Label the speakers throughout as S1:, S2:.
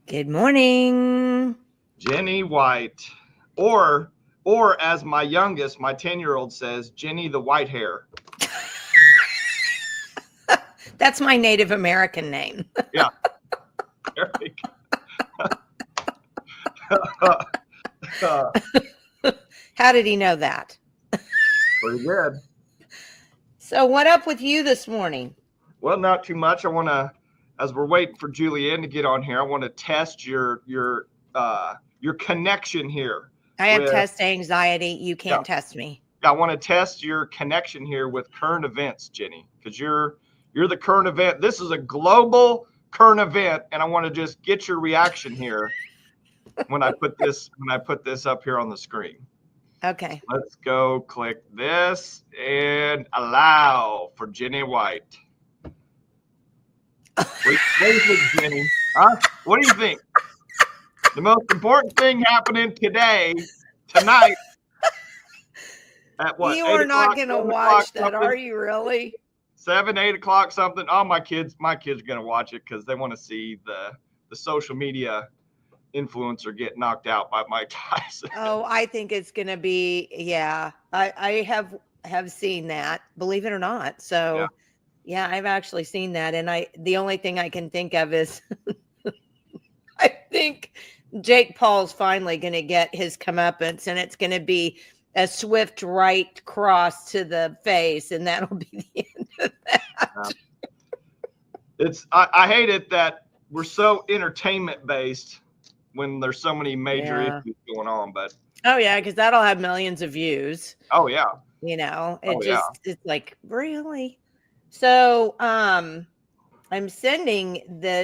S1: Good morning.
S2: Jenny White, or as my youngest, my 10-year-old says, Jenny the White Hair.
S1: That's my Native American name.
S2: Yeah. There we go.
S1: How did he know that?
S2: Pretty good.
S1: So what up with you this morning?
S2: Well, not too much. I want to, as we're waiting for Julianne to get on here, I want to test your connection here.
S1: I have test anxiety. You can't test me.
S2: I want to test your connection here with current events, Jenny, because you're the current event. This is a global current event, and I want to just get your reaction here when I put this up here on the screen.
S1: Okay.
S2: Let's go click this and allow for Jenny White. What do you think, Jenny? Huh? What do you think? The most important thing happening tonight, at what?
S1: You are not going to watch that, are you really?
S2: 7, 8 o'clock something. Oh, my kids are going to watch it because they want to see the social media influencer get knocked out by Mike Tyson.
S1: Oh, I think it's going to be, yeah. I have seen that, believe it or not. So yeah, I've actually seen that. And the only thing I can think of is I think Jake Paul's finally going to get his comeuppance, and it's going to be a swift right cross to the face, and that'll be the end of that.
S2: I hate it that we're so entertainment based when there's so many major issues going on, but
S1: because that'll have millions of views.
S2: Oh yeah.
S1: It's like, really? So I'm going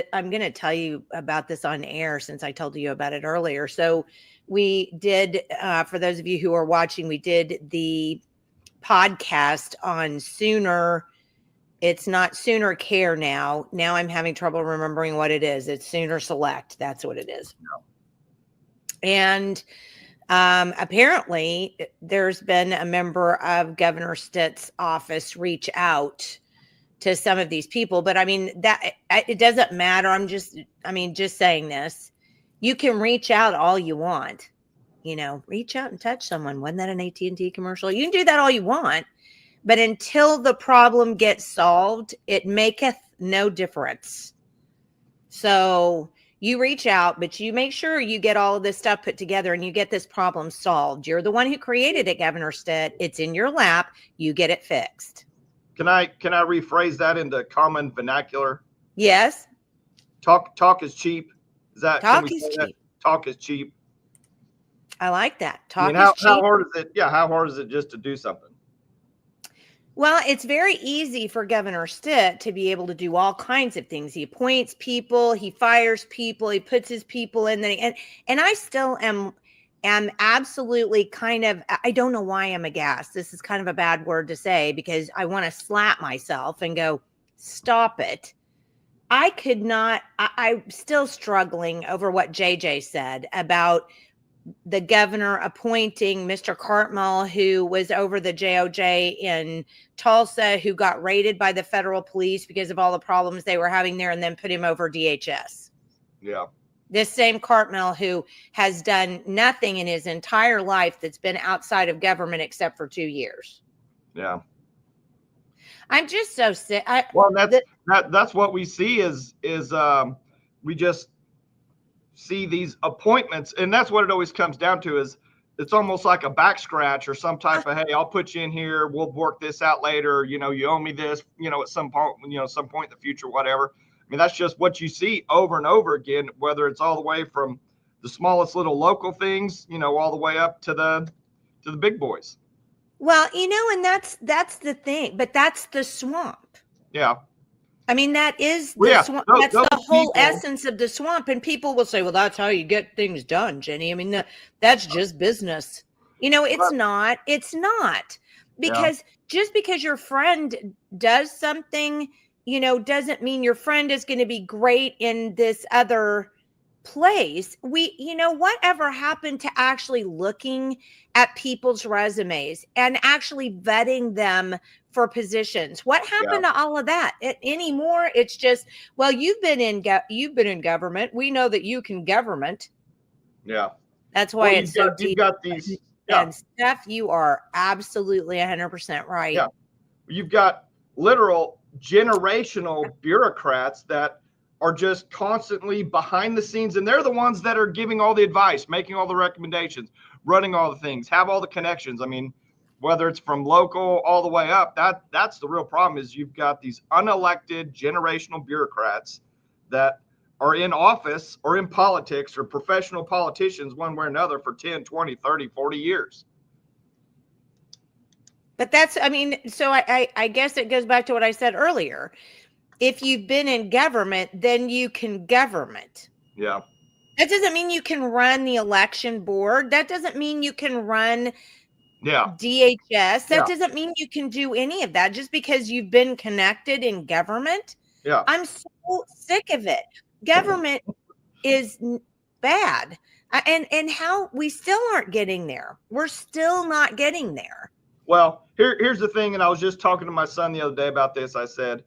S1: to tell you about this on air since I told you about it earlier. So we did, for those of you who are watching, we did the podcast on Sooner. It's not Sooner Care now. Now I'm having trouble remembering what it is. It's Sooner Select. That's what it is. And apparently there's been a member of Governor Stitt's office reach out to some of these people. But I mean, that it doesn't matter. Just saying this. You can reach out all you want. Reach out and touch someone. Wasn't that an AT&T commercial? You can do that all you want. But until the problem gets solved, it maketh no difference. So you reach out, but you make sure you get all of this stuff put together and you get this problem solved. You're the one who created it, Governor Stitt. It's in your lap. You get it fixed.
S2: Can I rephrase that into common vernacular?
S1: Yes.
S2: Talk is cheap. Is that
S1: talk is cheap?
S2: Talk is cheap.
S1: I like that. How
S2: hard is it? Yeah, how hard is it just to do something?
S1: Well, it's very easy for Governor Stitt to be able to do all kinds of things. He appoints people, he fires people, he puts his people in there. And I still am absolutely kind of, I don't know why I'm aghast. This is kind of a bad word to say because I want to slap myself and go, stop it. I'm still struggling over what JJ said about the governor appointing Mr. Cartmel, who was over the JOJ in Tulsa, who got raided by the federal police because of all the problems they were having there, and then put him over DHS.
S2: Yeah.
S1: This same Cartmel who has done nothing in his entire life that's been outside of government except for 2 years.
S2: Yeah.
S1: I'm just so sick.
S2: That's what we see is we just see these appointments, and that's what it always comes down to is it's almost like a back scratch or some type of, hey, I'll put you in here. We'll work this out later. You owe me this, at some point, some point in the future, whatever. mean, that's just what you see over and over again, whether it's all the way from the smallest little local things, all the way up to the big boys.
S1: Well, and that's the thing, but that's the swamp.
S2: Yeah.
S1: I mean, that is the swamp. That's the whole essence of the swamp. And people will say, well, that's how you get things done, Jenny. I mean, that's just business. It's not. It's not. Because just because your friend does something, doesn't mean your friend is going to be great in this other place. Whatever happened to actually looking at people's resumes and actually vetting them for positions? What happened to all of that? Anymore, it's just, well, you've been in government. We know that you can government.
S2: Yeah.
S1: That's why it's so deep.
S2: You've got these.
S1: And Steph, you are absolutely 100% right.
S2: Yeah. You've got literal generational bureaucrats that are just constantly behind the scenes, and they're the ones that are giving all the advice, making all the recommendations, running all the things, have all the connections. I mean, whether it's from local all the way up, that's the real problem. Is you've got these unelected generational bureaucrats that are in office or in politics or professional politicians one way or another for 10, 20, 30, 40 years.
S1: But so I guess it goes back to what I said earlier. If you've been in government, then you can government.
S2: Yeah.
S1: That doesn't mean you can run the election board. That doesn't mean you can run DHS. That doesn't mean you can do any of that just because you've been connected in government.
S2: Yeah.
S1: I'm so sick of it. Government is bad. And how we still aren't getting there. We're still not getting there.
S2: Well, here's the thing. And I was just talking to my son the other day about this. I said,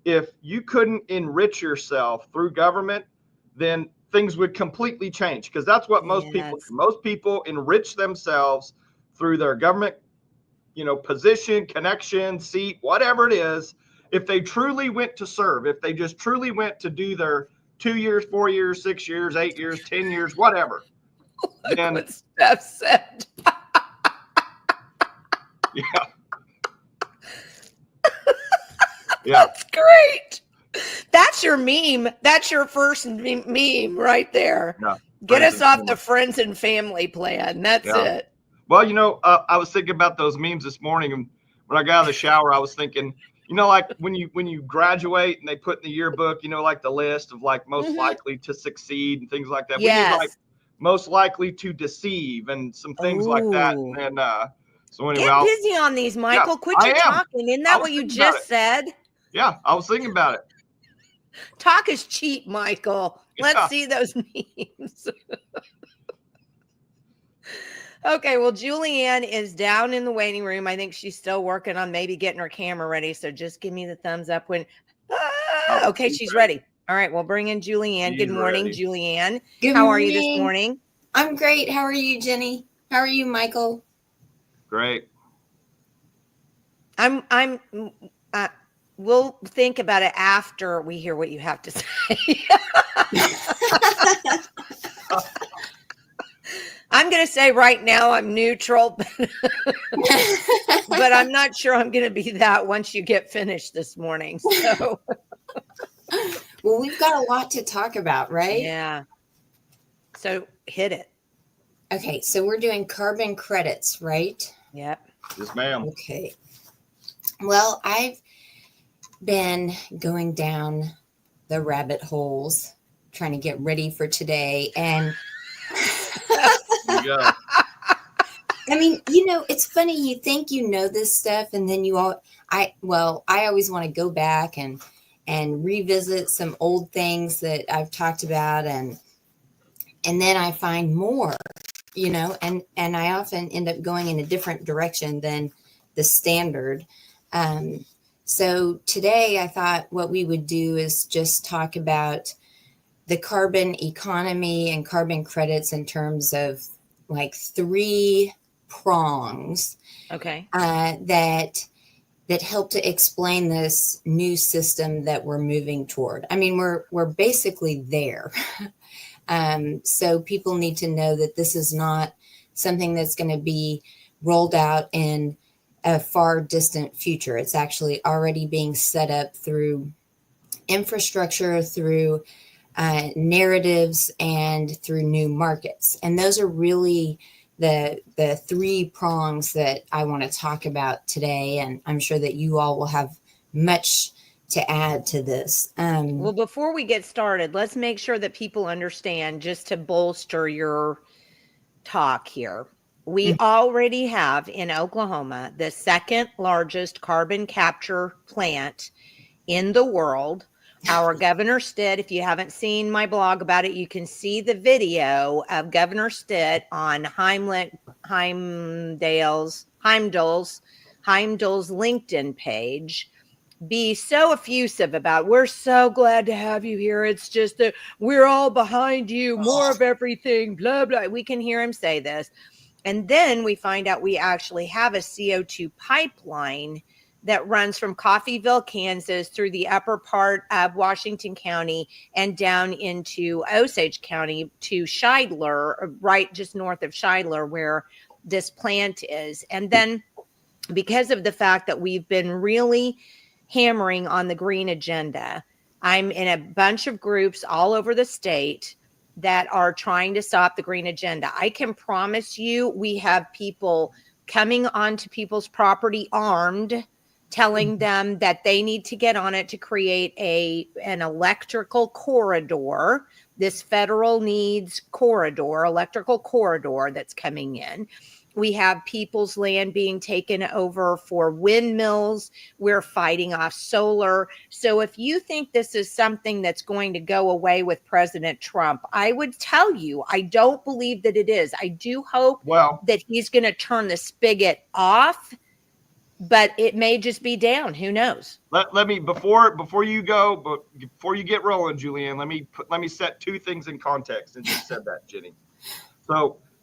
S2: if you couldn't enrich yourself through government, then things would completely change, because that's what most people do. Most people enrich themselves through their government, position, connection, seat, whatever it is. If they truly went to serve, if they just truly went to do their 2 years, 4 years, 6 years, 8 years, 10 years, whatever. Then
S1: what Steph said.
S2: Yeah. Yeah.
S1: That's great. That's your meme. That's your first meme right there.
S2: Yeah.
S1: Get us off the friends and family plan. That's it.
S2: Well, I was thinking about those memes this morning, and when I got out of the shower, I was thinking, like when you graduate and they put in the yearbook, like the list of like most likely to succeed and things like that.
S1: Yes.
S2: We need like most likely to deceive and some things like that. And so anyway,
S1: get busy on these, Michael. Quit your talking. Isn't that what you just said?
S2: Yeah, I was thinking about it.
S1: Talk is cheap, Michael. Let's see those memes. Okay, well, Julianne is down in the waiting room. I think she's still working on maybe getting her camera ready. So just give me the thumbs up when. Okay, she's ready. All right, we'll bring in Julianne. Good morning, Julianne. How are you this morning?
S3: I'm great. How are you, Jenny? How are you, Michael?
S2: Great.
S1: We'll think about it after we hear what you have to say. I'm going to say right now I'm neutral, but I'm not sure I'm going to be that once you get finished this morning. So,
S3: well, we've got a lot to talk about, right?
S1: Yeah. So hit it.
S3: Okay. So we're doing carbon credits, right?
S1: Yep.
S2: Yes, ma'am.
S3: Okay. Well, I've been going down the rabbit holes trying to get ready for today. And
S2: Yeah.
S3: I mean, it's funny. You think you know this stuff, and then I always want to go back and revisit some old things that I've talked about, and then I find more, and I often end up going in a different direction than the standard. So today I thought what we would do is just talk about the carbon economy and carbon credits in terms of like 3 prongs.
S1: Okay.
S3: That help to explain this new system that we're moving toward. I mean, we're basically there. So people need to know that this is not something that's going to be rolled out in a far distant future. It's actually already being set up through infrastructure, through narratives, and through new markets. And those are really the three prongs that I want to talk about today. And I'm sure that you all will have much to add to this.
S1: Well, before we get started, let's make sure that people understand, just to bolster your talk here. We already have in Oklahoma the second largest carbon capture plant in the world. Our Governor Stitt, if you haven't seen my blog about it, you can see the video of Governor Stitt on Heimdall's LinkedIn page be so effusive about, we're so glad to have you here. It's just that we're all behind you, more of everything, blah, blah. We can hear him say this. And then we find out we actually have a CO2 pipeline that runs from Coffeyville, Kansas, through the upper part of Washington County and down into Osage County to Shidler, right just north of Shidler, where this plant is. And then because of the fact that we've been really hammering on the green agenda, I'm in a bunch of groups all over the state that are trying to stop the green agenda. I can promise you we have people coming onto people's property armed, telling them that they need to get on it to create an electrical corridor, this federal needs corridor, electrical corridor that's coming in. We have people's land being taken over for windmills. We're fighting off solar. So if you think this is something that's going to go away with President Trump, I would tell you, I don't believe that it is. I do hope that he's going to turn the spigot off, but it may just be down. Who knows?
S2: Let me before you go, but before you get rolling, Julianne, let me set two things in context. And you said that, Jenny.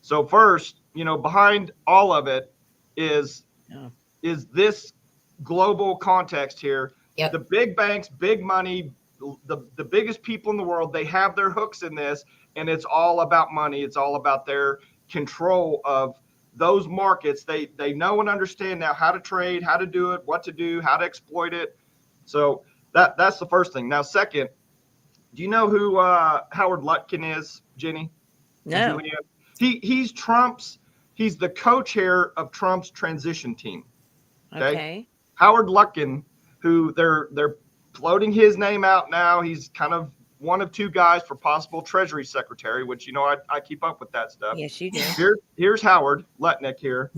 S2: So first, behind all of it is this global context here. Yep. The big banks, big money, the biggest people in the world, they have their hooks in this, and it's all about money. It's all about their control of those markets. They know and understand now how to trade, how to do it, what to do, how to exploit it. So that's the first thing. Now, second, do you know who Howard Lutkin is, Jenny?
S1: No.
S2: He's the co-chair of Trump's transition team. Okay. Howard Lutkin, who they're floating his name out now. He's kind of one of two guys for possible Treasury Secretary, which, I keep up with that stuff.
S1: Yes, you do.
S2: Here's Howard Lutnick here.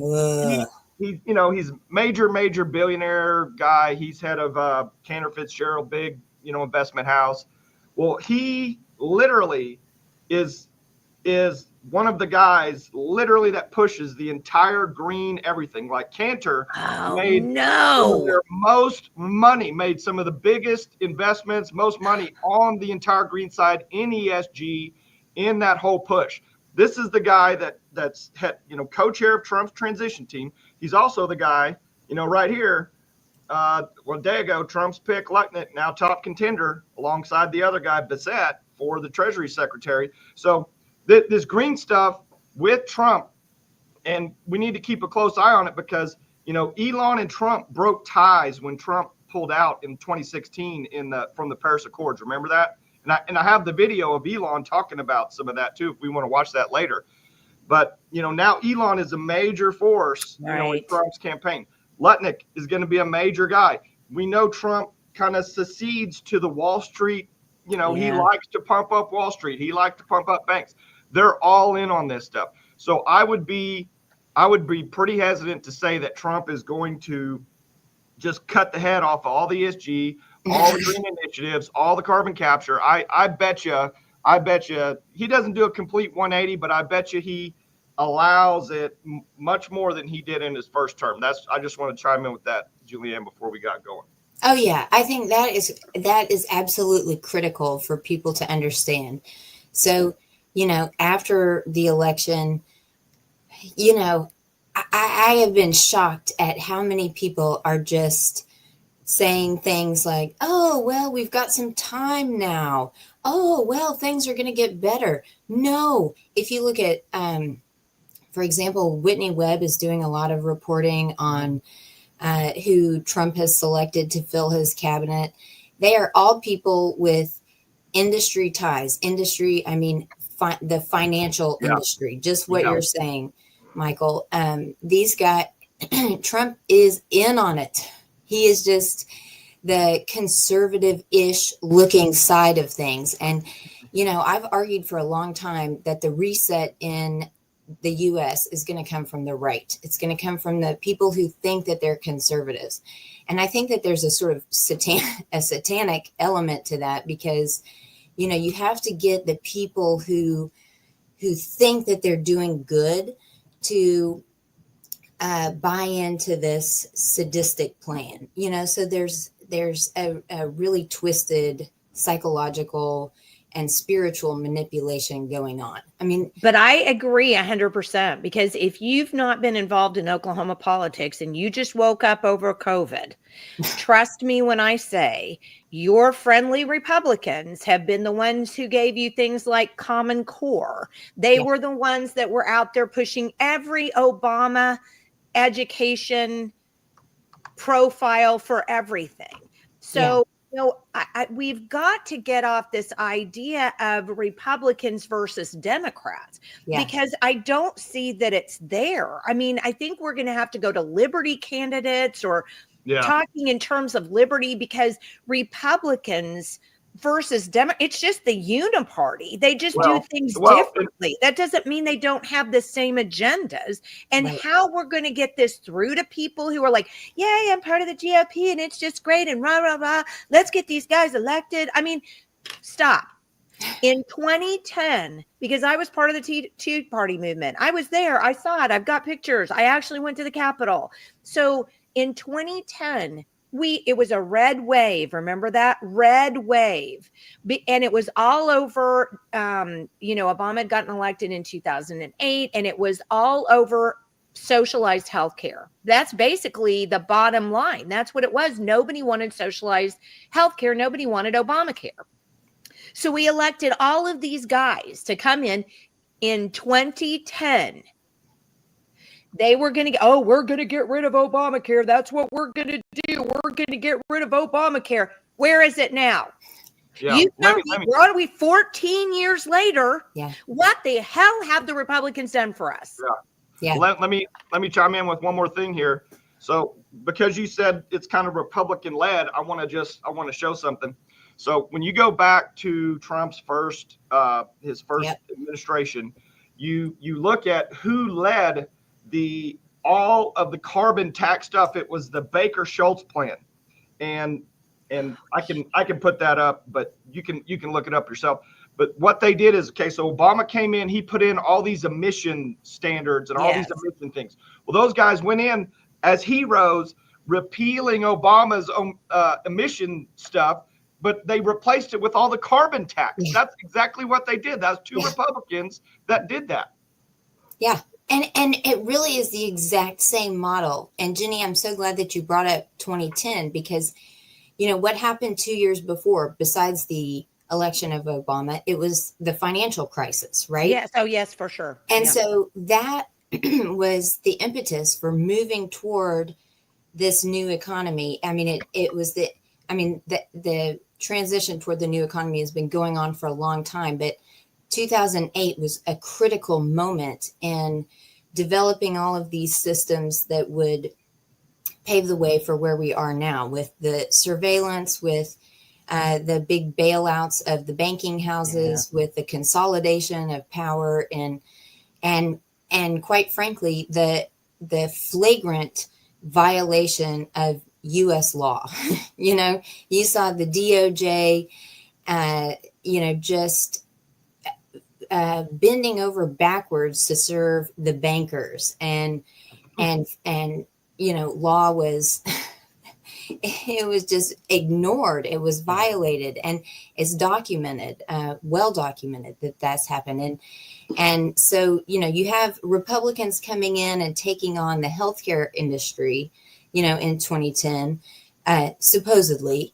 S2: He's major billionaire guy. He's head of Cantor Fitzgerald, big, investment house. Well, he literally is one of the guys literally that pushes the entire green everything. Like Cantor made some of the biggest investments, most money on the entire green side in ESG in that whole push. This is the guy that's co-chair of Trump's transition team. He's also the guy, right here. A day ago, Trump's pick Lutnick, now top contender alongside the other guy, Bissett, for the Treasury Secretary. So this green stuff with Trump, and we need to keep a close eye on it because, Elon and Trump broke ties when Trump pulled out in 2016 from the Paris Accords. Remember that? And I have the video of Elon talking about some of that too, if we want to watch that later. But, now Elon is a major force, in Trump's campaign. Lutnick is going to be a major guy. We know Trump kind of secedes to the Wall Street. He likes to pump up Wall Street. He likes to pump up banks. They're all in on this stuff. So I would be pretty hesitant to say that Trump is going to just cut the head off of all the ESG, all the green initiatives, all the carbon capture. I bet you he doesn't do a complete 180, but I bet you he allows it much more than he did in his first term. I just want to chime in with that, Julianne, before we got going.
S3: Oh yeah, I think that is absolutely critical for people to understand. So, after the election, I have been shocked at how many people are just saying things like, oh, well, we've got some time now. Oh, well, things are going to get better. No, if you look at, for example, Whitney Webb is doing a lot of reporting on who Trump has selected to fill his cabinet. they are all people with industry ties. Industry, I mean, the financial industry, just what you're saying, Michael. These guys, Trump is in on it. He is just the conservative-ish looking side of things. And, you know, I've argued for a long time that the reset in the U.S. is going to come from the right. It's going to come from the people who think that they're conservatives. And I think that there's a sort of satanic element to that, because, you know, you have to get the people who think that they're doing good to buy into this sadistic plan, you know. So there's a really twisted psychological and spiritual manipulation going on. I mean,
S1: but I agree 100%, because if you've not been involved in Oklahoma politics and you just woke up over COVID, trust me when I say your friendly Republicans have been the ones who gave you things like Common Core. They were the ones that were out there pushing every Obama education profile for everything. So, you know, we've got to get off this idea of Republicans versus Democrats, because I don't see that it's there. I mean, I think we're going to have to go to liberty candidates or talking in terms of liberty, because Republicans versus it's just the uniparty. They just do things differently. That doesn't mean they don't have the same agendas. And how we're going to get this through to people who are like, yay, I'm part of the GOP and it's just great and rah, rah, rah. Let's get these guys elected. I mean, stop. In 2010, because I was part of the Tea Party movement, I was there. I saw it. I've got pictures. I actually went to the Capitol. So in 2010, it was a red wave. Remember that? Red wave. And it was all over, you know, Obama had gotten elected in 2008, and it was all over socialized healthcare. That's basically the bottom line. That's what it was. Nobody wanted socialized healthcare. Nobody wanted Obamacare. So we elected all of these guys to come in 2010. They were going to, we're going to get rid of Obamacare. That's what we're going to do. We're going to get rid of Obamacare. Where is it now? You tell me, what are we 14 years later? What the hell have the Republicans done for us?
S2: Let me chime in with one more thing here. So because you said it's kind of Republican led, I want to show something. So when you go back to Trump's first administration, you look at who led all of the carbon tax stuff. It was the Baker-Schultz plan, and I can put that up, but you can look it up yourself. But what they did is, okay, so Obama came in, he put in all these emission standards and all these emission things. Well, those guys went in as heroes, repealing Obama's emission stuff, but they replaced it with all the carbon tax. That's exactly what they did. That's two Republicans that did that.
S3: Yeah. And it really is the exact same model. And Jenny, I'm so glad that you brought up 2010, because, you know, what happened 2 years before, besides the election of Obama, it was the financial crisis, right?
S1: Yes. Oh, yes, for sure.
S3: And so that was the impetus for moving toward this new economy. I mean, the transition toward the new economy has been going on for a long time, but 2008 was a critical moment in developing all of these systems that would pave the way for where we are now, with the surveillance, with the big bailouts of the banking houses, with the consolidation of power, and quite frankly, the flagrant violation of U.S. law. You know, you saw the DOJ, just bending over backwards to serve the bankers, and law was it was just ignored. It was violated, and it's documented, well documented, that that's happened. And so, you have Republicans coming in and taking on the healthcare industry, in 2010, supposedly.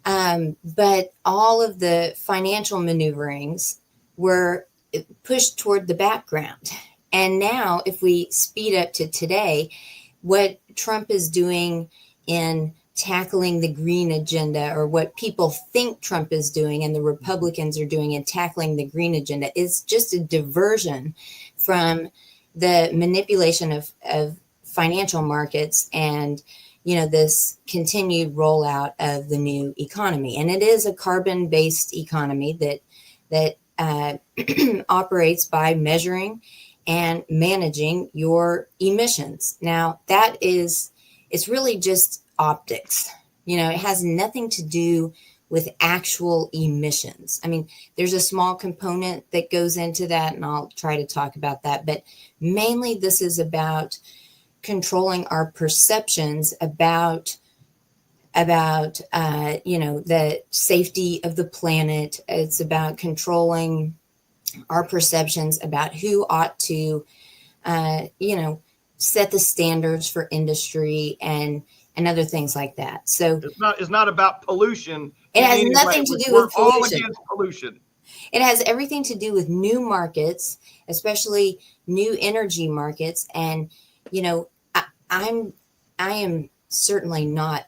S3: But all of the financial maneuverings were pushed toward the background. And now, if we speed up to today, what Trump is doing in tackling the green agenda, or what people think Trump is doing and the Republicans are doing in tackling the green agenda, is just a diversion from the manipulation of financial markets and, this continued rollout of the new economy. And it is a carbon-based economy that operates by measuring and managing your emissions. Now, it's really just optics. It has nothing to do with actual emissions. I mean, there's a small component that goes into that, and I'll try to talk about that. But mainly, this is about controlling our perceptions about the safety of the planet. It's about controlling our perceptions about who ought to, set the standards for industry and other things like that. So
S2: it's not about pollution.
S3: It has nothing to do with pollution.
S2: We're all against pollution.
S3: It has everything to do with new markets, especially new energy markets. And, I am certainly not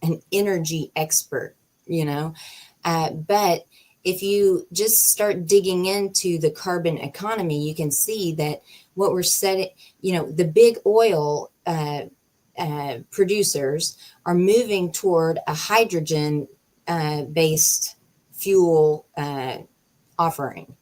S3: an energy expert, but if you just start digging into the carbon economy, you can see that what we're setting, the big oil producers are moving toward a hydrogen based fuel offering.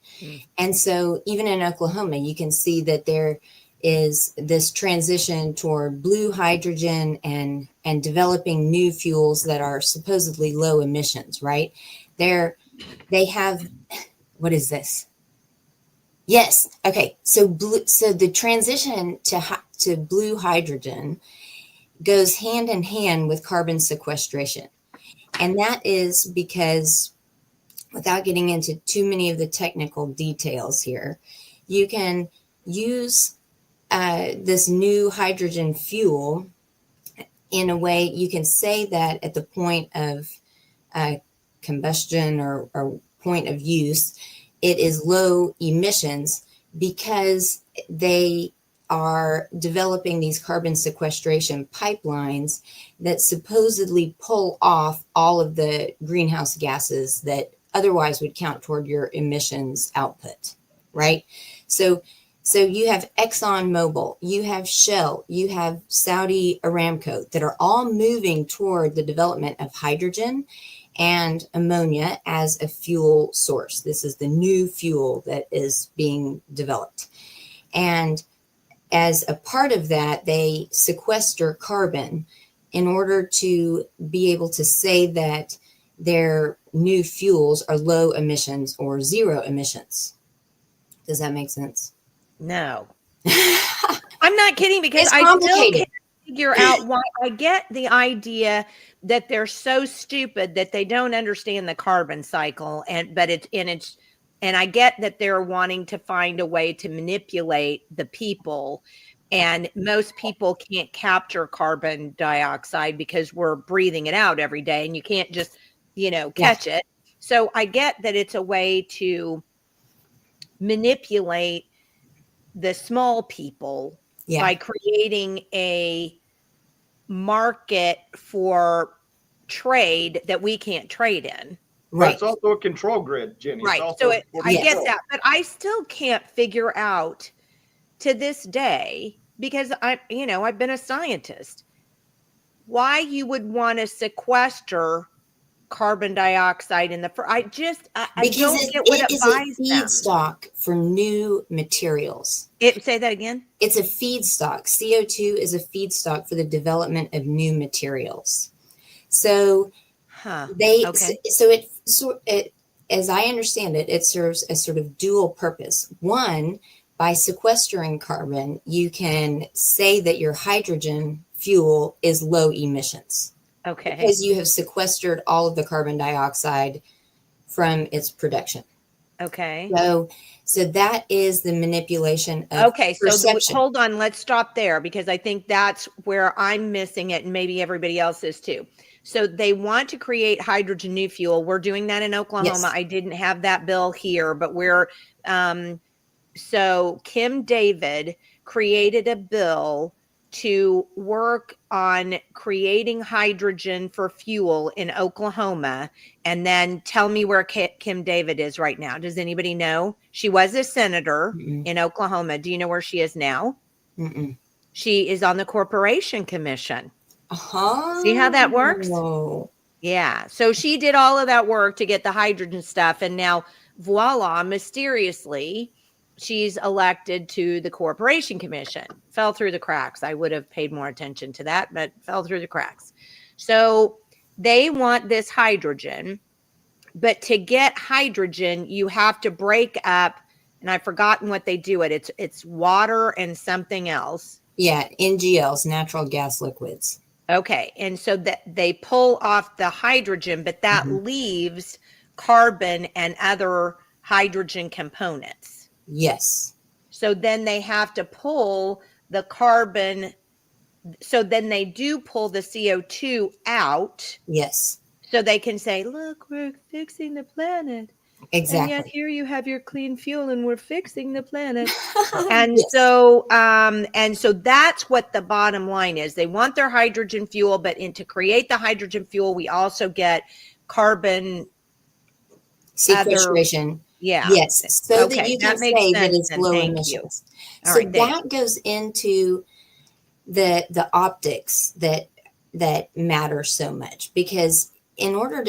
S3: And so even in Oklahoma, you can see that there is this transition toward blue hydrogen and developing new fuels that are supposedly low emissions, right? They have, what is this? Yes. Okay. So the transition to blue hydrogen goes hand in hand with carbon sequestration. And that is because, without getting into too many of the technical details here, you can use this new hydrogen fuel in a way. You can say that at the point of combustion or point of use, it is low emissions because they are developing these carbon sequestration pipelines that supposedly pull off all of the greenhouse gases that otherwise would count toward your emissions output, right? So you have ExxonMobil, you have Shell, you have Saudi Aramco that are all moving toward the development of hydrogen and ammonia as a fuel source. This is the new fuel that is being developed. And as a part of that, they sequester carbon in order to be able to say that their new fuels are low emissions or zero emissions. Does that make sense?
S1: No. I'm not kidding, because
S3: It's
S1: I still
S3: complicated.
S1: can't figure out why. I get the idea that they're so stupid that they don't understand the carbon cycle, and I get that they're wanting to find a way to manipulate the people, and most people can't capture carbon dioxide because we're breathing it out every day, and you can't just, catch it. So I get that it's a way to manipulate the small people by creating a market for trade that we can't trade in.
S2: Right. But it's also a control grid, Jenny.
S1: Right. So I get that, but I still can't figure out to this day, because I've been a scientist, why you would want to sequester carbon dioxide in the I don't get what it buys them.
S3: Feedstock for new materials.
S1: Say that again.
S3: It's a feedstock. CO2 is a feedstock for the development of new materials. So it, as I understand it, it serves a sort of dual purpose. One, by sequestering carbon, you can say that your hydrogen fuel is low emissions.
S1: Okay.
S3: Because you have sequestered all of the carbon dioxide from its production.
S1: Okay.
S3: So that is the manipulation of perception.
S1: So hold on, let's stop there, because I think that's where I'm missing it, and maybe everybody else is too. So they want to create hydrogen new fuel. We're doing that in Oklahoma. Yes. I didn't have that bill here, but so Kim David created a bill to work on creating hydrogen for fuel in Oklahoma. And then tell me where Kim David is right now. Does anybody know? She was a senator in Oklahoma. Do you know where she is now? She is on the Corporation Commission. See how that works? Yeah. So she did all of that work to get the hydrogen stuff. And now, voila, mysteriously, she's elected to the Corporation Commission. Fell through the cracks. I would have paid more attention to that, but fell through the cracks. So they want this hydrogen. But to get hydrogen, you have to break up, and I've forgotten what they do it. It's water and something else.
S3: Yeah, NGLs, natural gas liquids.
S1: Okay. And so that they pull off the hydrogen, but that leaves carbon and other hydrogen components.
S3: Yes.
S1: So then they have to pull the carbon. So then they do pull the CO2 out.
S3: Yes.
S1: So they can say, look, we're fixing the planet.
S3: Exactly.
S1: And yet here you have your clean fuel and we're fixing the planet. And so that's what the bottom line is. They want their hydrogen fuel, but to create the hydrogen fuel, we also get carbon
S3: sequestration. Yes. So that you can say that it's low emissions. So that goes into the optics that matter so much, because in order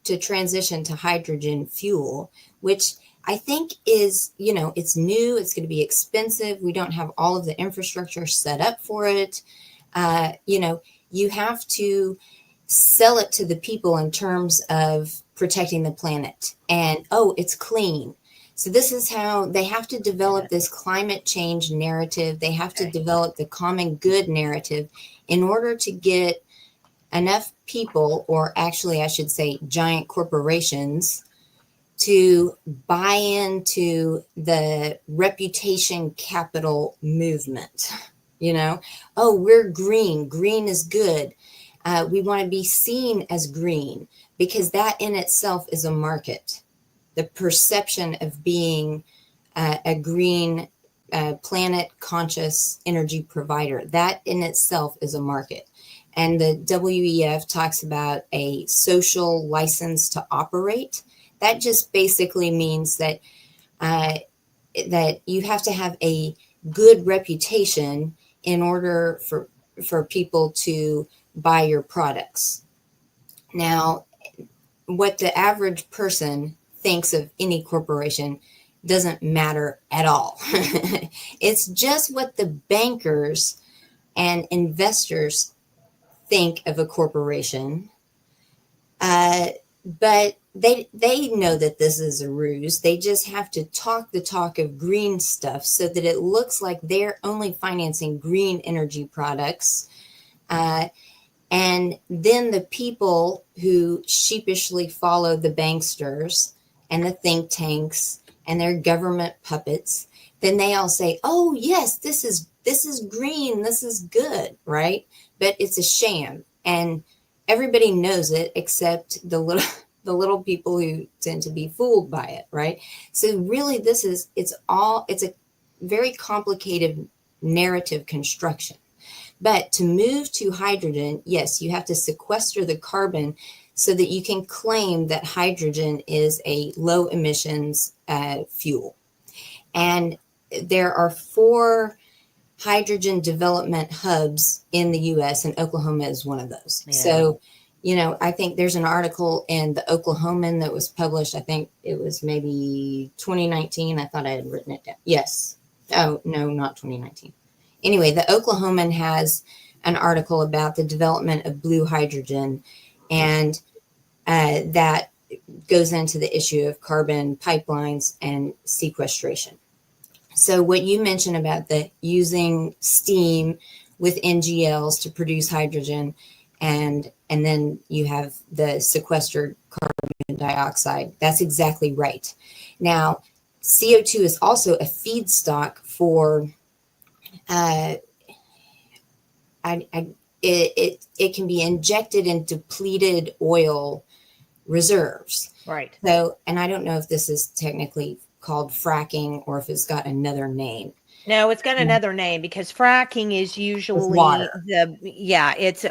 S3: to transition to hydrogen fuel, which I think is, it's new, it's going to be expensive. We don't have all of the infrastructure set up for it. You have to sell it to the people in terms of protecting the planet and, it's clean. So this is how they have to develop this climate change narrative. They have to develop the common good narrative in order to get enough people, or actually I should say giant corporations, to buy into the reputation capital movement. We're green. Green is good. We want to be seen as green, because that in itself is a market. The perception of being a green planet conscious energy provider, that in itself is a market. And the WEF talks about a social license to operate. That just basically means that that you have to have a good reputation in order for people to buy your products. Now, what the average person thinks of any corporation doesn't matter at all. It's just what the bankers and investors think of a corporation, but they know that this is a ruse. They just have to talk the talk of green stuff so that it looks like they're only financing green energy products, and then the people who sheepishly follow the banksters and the think tanks and their government puppets, then they all say, oh yes, this is green, this is good, right? But it's a sham, and everybody knows it except the little people who tend to be fooled by it, right? So really it's a very complicated narrative construction. But to move to hydrogen, yes, you have to sequester the carbon so that you can claim that hydrogen is a low emissions fuel. And there are 4 hydrogen development hubs in the U.S., and Oklahoma is one of those. Yeah. So, I think there's an article in the Oklahoman that was published. I think it was maybe 2019. I thought I had written it down. Yes. Oh, no, not 2019. Anyway, the Oklahoman has an article about the development of blue hydrogen, and that goes into the issue of carbon pipelines and sequestration. So what you mentioned about the using steam with NGLs to produce hydrogen, and then you have the sequestered carbon dioxide, that's exactly right. Now, CO2 is also a feedstock for it can be injected in depleted oil reserves.
S1: Right.
S3: So, and I don't know if this is technically called fracking or if it's got another name,
S1: No, it's got another name because fracking is usually
S3: water.
S1: it's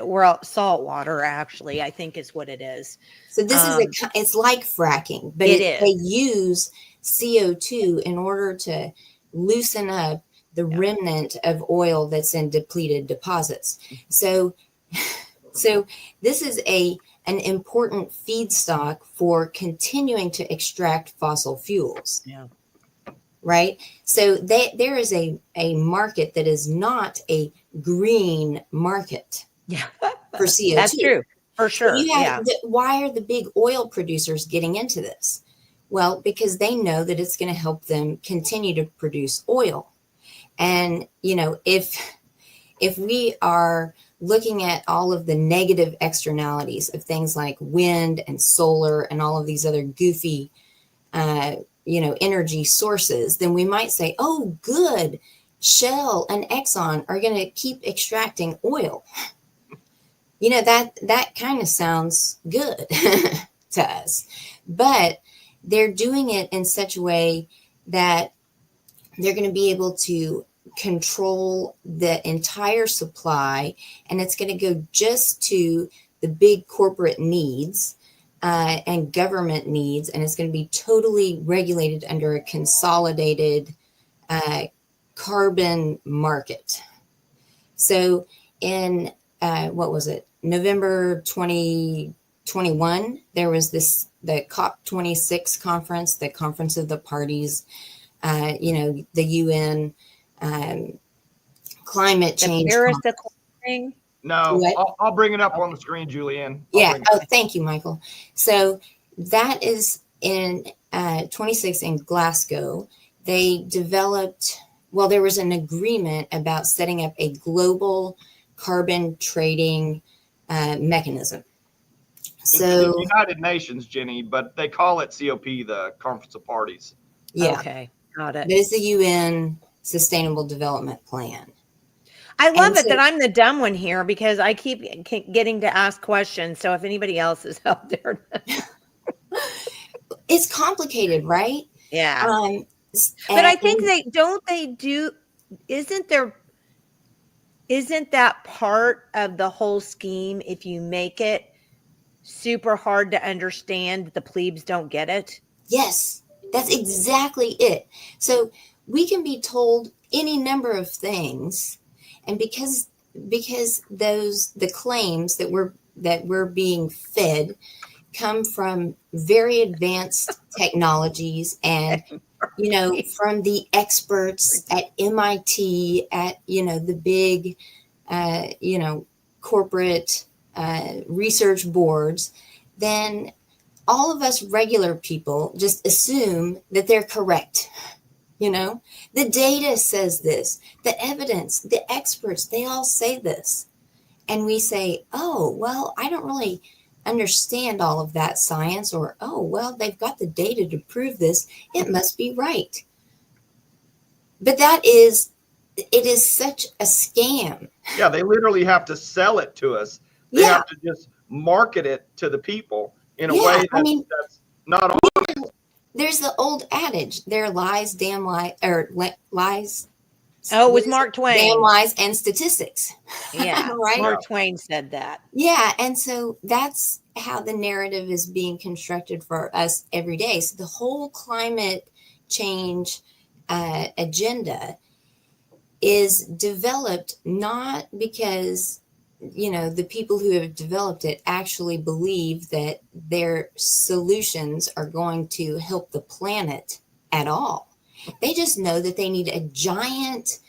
S1: salt water actually, I think is what it is.
S3: So this is it's like fracking, but
S1: It
S3: they
S1: is.
S3: use CO2 in order to loosen up the remnant of oil that's in depleted deposits. So this is an important feedstock for continuing to extract fossil fuels.
S1: Yeah.
S3: Right? So there is a market that is not a green market
S1: Yeah.
S3: for CO2.
S1: That's true. For sure.
S3: Why are the big oil producers getting into this? Well, because they know that it's going to help them continue to produce oil. And, if we are looking at all of the negative externalities of things like wind and solar and all of these other goofy energy sources, then we might say, oh, good, Shell and Exxon are going to keep extracting oil. That kind of sounds good to us, but they're doing it in such a way that they're going to be able to control the entire supply, and it's going to go just to the big corporate needs and government needs, and it's going to be totally regulated under a consolidated carbon market. So in what was it, November 2021, there was the COP26 conference, the Conference of the Parties, the UN climate change.
S1: The Paris thing?
S2: No, I'll bring it up on the screen, Julianne.
S3: Thank you, Michael. So that is in 26 in Glasgow. They developed, there was an agreement about setting up a global carbon trading mechanism. So
S2: it's the United Nations, Jenny, but they call it COP, the Conference of Parties.
S3: Yeah.
S1: Okay, got it.
S3: There's the UN Sustainable Development Plan.
S1: I love it that I'm the dumb one here because I keep getting to ask questions. So if anybody else is out there,
S3: it's complicated, right?
S1: Yeah. But I think isn't that part of the whole scheme? If you make it super hard to understand, the plebes don't get it.
S3: Yes, that's exactly it. So we can be told any number of things, and because the claims that we're being fed come from very advanced technologies and from the experts at MIT, at the big corporate research boards, then all of us regular people just assume that they're correct. The data says this, the evidence, the experts, they all say this. And we say, oh, well, I don't really understand all of that science, or, oh, well, they've got the data to prove this. It must be right. But it is such a scam.
S2: Yeah, they literally have to sell it to us. They have to just market it to the people in a way that's not honest.
S3: There's the old adage, there are lies, damn lies, or lies.
S1: Oh, it was Mark Twain.
S3: Damn lies and statistics.
S1: Yeah,
S3: right?
S1: Mark Twain said that.
S3: Yeah, and so that's how the narrative is being constructed for us every day. So the whole climate change agenda is developed not because the people who have developed it actually believe that their solutions are going to help the planet at all. They just know that they need a giant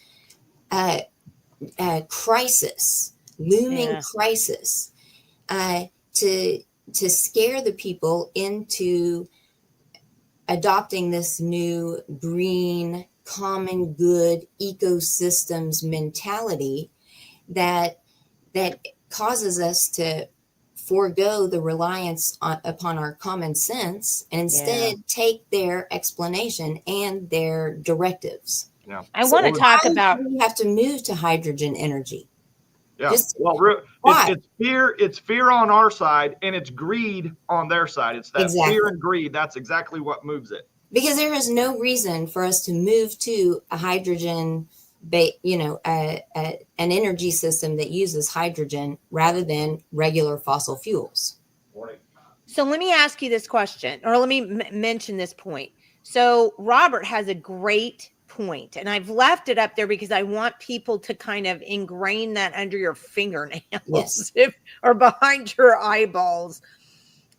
S3: crisis, looming crisis, to scare the people into adopting this new green, common good ecosystems mentality that causes us to forego the reliance upon our common sense and instead take their explanation and their directives.
S2: Yeah.
S1: I want to talk about.
S3: We have to move to hydrogen energy.
S2: Yeah. It's fear on our side, and it's greed on their side. It's that fear and greed. That's exactly what moves it.
S3: Because there is no reason for us to move to a hydrogen, an energy system that uses hydrogen rather than regular fossil fuels.
S1: So let me ask you this question, or let me mention this point. So Robert has a great point, and I've left it up there because I want people to kind of ingrain that under your fingernails,
S3: Yes.
S1: or behind your eyeballs.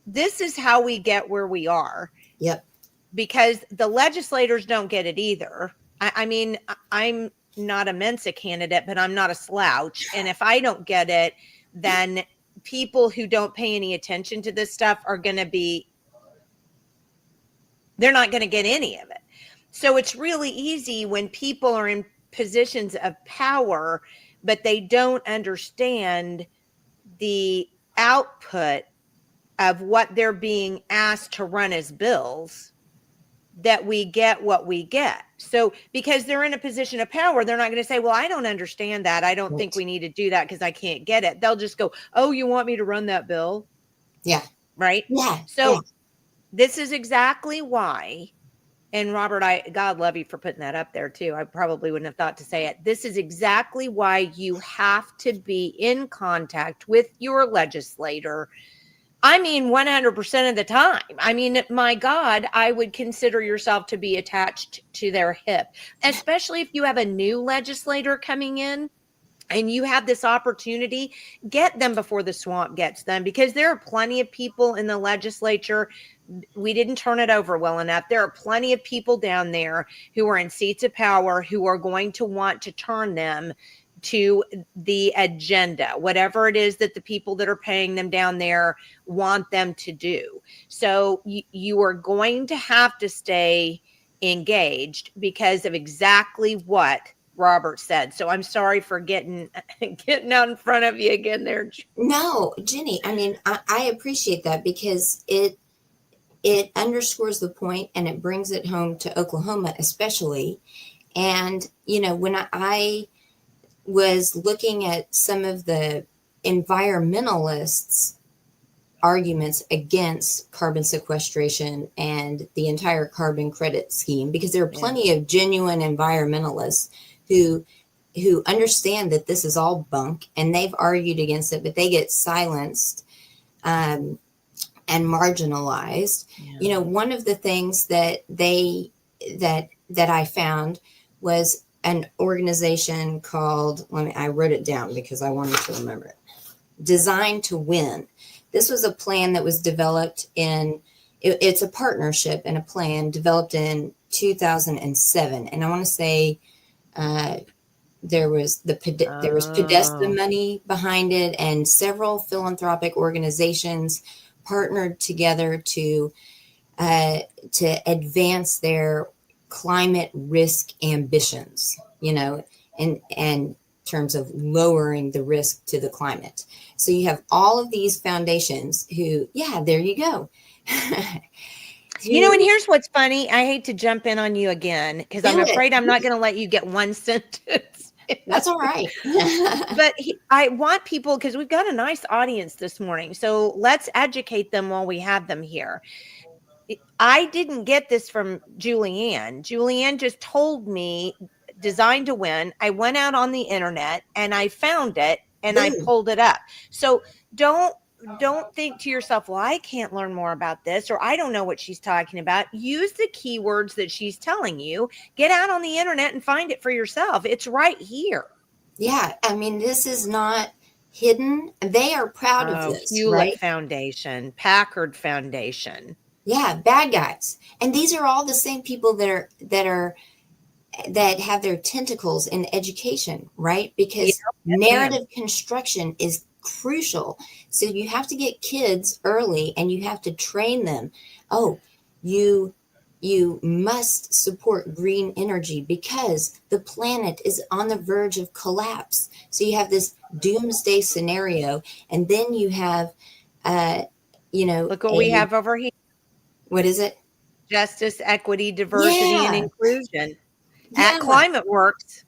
S1: This is how we get where we are.
S3: Yep.
S1: Because the legislators don't get it either. I mean, I'm not a Mensa candidate, but I'm not a slouch. And if I don't get it, then people who don't pay any attention to this stuff are going to be, they're not going to get any of it. So it's really easy when people are in positions of power, but they don't understand the output of what they're being asked to run as bills, that we get what we get. So because they're in a position of power, they're not going to say, well, I don't understand that. I don't think we need to do that because I can't get it. They'll just go, oh, you want me to run that bill?
S3: Yeah.
S1: Right.
S3: Yeah.
S1: So this is exactly why, and Robert, God love you for putting that up there too. I probably wouldn't have thought to say it. This is exactly why you have to be in contact with your legislator. I mean, 100% of the time. I mean, my God, I would consider yourself to be attached to their hip, especially if you have a new legislator coming in and you have this opportunity. Get them before the swamp gets them, because there are plenty of people in the legislature. We didn't turn it over well enough. There are plenty of people down there who are in seats of power who are going to want to turn them to the agenda, whatever it is that the people that are paying them down there want them to do. So you are going to have to stay engaged because of exactly what Robert said. So I'm sorry for getting out in front of you again there.
S3: No, Jenny, I mean, I appreciate that because it underscores the point and it brings it home to Oklahoma especially. And, when I was looking at some of the environmentalists' arguments against carbon sequestration and the entire carbon credit scheme, because there are plenty of genuine environmentalists who understand that this is all bunk and they've argued against it, but they get silenced and marginalized. One of the things that I found was an organization called, I wrote it down because I wanted to remember it, Design to Win. This was a plan that was developed it's a partnership and a plan developed in 2007. And I want to say there was Podesta money behind it, and several philanthropic organizations partnered together to advance their climate risk ambitions, in terms of lowering the risk to the climate. So you have all of these foundations who, there you go.
S1: And here's what's funny. I hate to jump in on you again because I'm afraid I'm not going to let you get one sentence.
S3: That's all right.
S1: But I want people, because we've got a nice audience this morning, so let's educate them while we have them here. I didn't get this from Julianne. Julianne just told me Design to Win. I went out on the internet and I found it and I pulled it up. So don't think to yourself, well, I can't learn more about this, or I don't know what she's talking about. Use the keywords that she's telling you. Get out on the internet and find it for yourself. It's right here.
S3: Yeah. I mean, this is not hidden. They are proud of this.
S1: Hewlett
S3: right?
S1: Foundation, Packard Foundation.
S3: Yeah, bad guys. And these are all the same people that have their tentacles in education, right? Because narrative construction is crucial. So you have to get kids early and you have to train them. Oh, you must support green energy because the planet is on the verge of collapse. So you have this doomsday scenario, and then you have,
S1: look what we have over here.
S3: What is it?
S1: Justice, equity, diversity, and inclusion at Climate Works.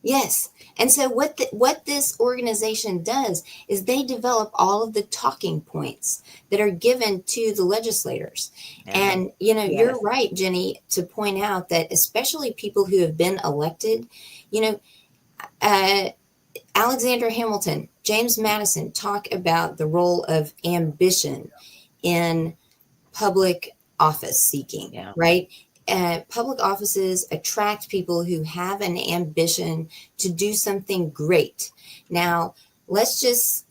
S3: Yes. And so what this organization does is they develop all of the talking points that are given to the legislators.
S1: Yeah.
S3: And, you know,
S1: Yes.
S3: you're right, Jenny, to point out that especially people who have been elected, you know, Alexander Hamilton, James Madison talk about the role of ambition in public office seeking,
S1: Yeah.
S3: right? Public offices attract people who have an ambition to do something great. Now, let's just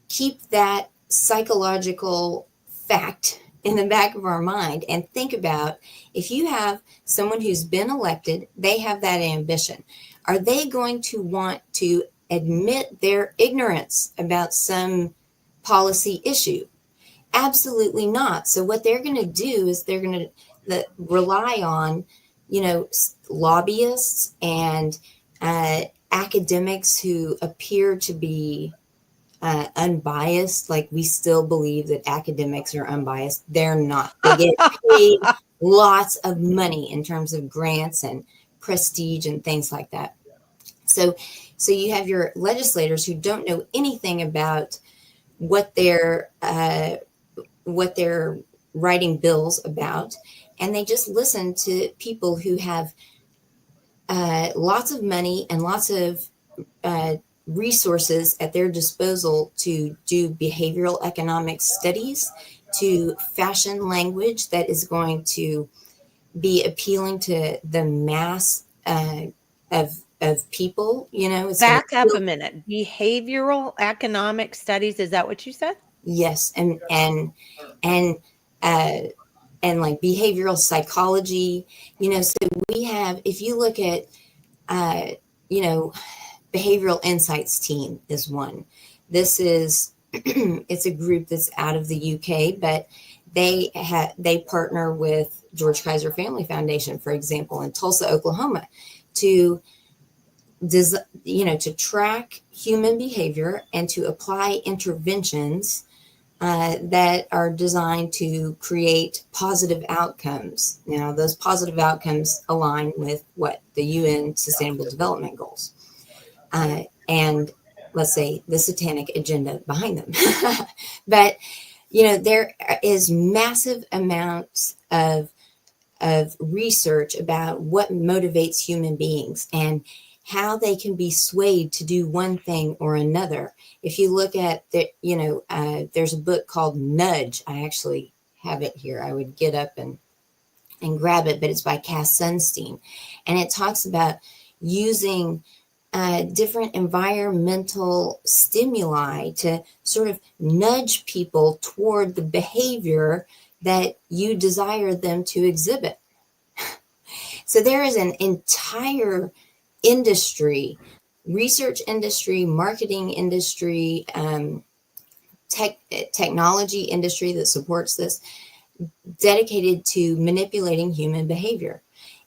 S3: keep that psychological fact in the back of our mind and think about if you have someone who's been elected, they have that ambition. Are they going to want to admit their ignorance about some policy issue? Absolutely not. So what they're going to do is they're going to rely on, you know, lobbyists and academics who appear to be unbiased. Like, we still believe that academics are unbiased. They're not. They get paid lots of money in terms of grants and prestige and things like that. So you have your legislators who don't know anything about what they're writing bills about, and they just listen to people who have lots of money and lots of resources at their disposal to do behavioral economic studies, to fashion language that is going to be appealing to the mass of people. You know, it's
S1: Back up a minute. Behavioral economic studies. Is that what you said?
S3: Yes, and like behavioral psychology. You know, so we have, if you look at, you know, Behavioral Insights team is one. This is it's a group that's out of the UK, but they partner with George Kaiser Family Foundation, for example, in Tulsa, Oklahoma, to to track human behavior and to apply interventions that are designed to create positive outcomes. Now, those positive outcomes align with what the UN Sustainable Development Goals. And let's say the satanic agenda behind them. But, you know, there is massive amounts of research about what motivates human beings and how they can be swayed to do one thing or another. If you look at there's a book called Nudge. I actually have it here. I would get up and grab it, but it's by Cass Sunstein. And it talks about using different environmental stimuli to sort of nudge people toward the behavior that you desire them to exhibit. So there is an entire industry, research industry, marketing industry, technology industry that supports this, dedicated to manipulating human behavior.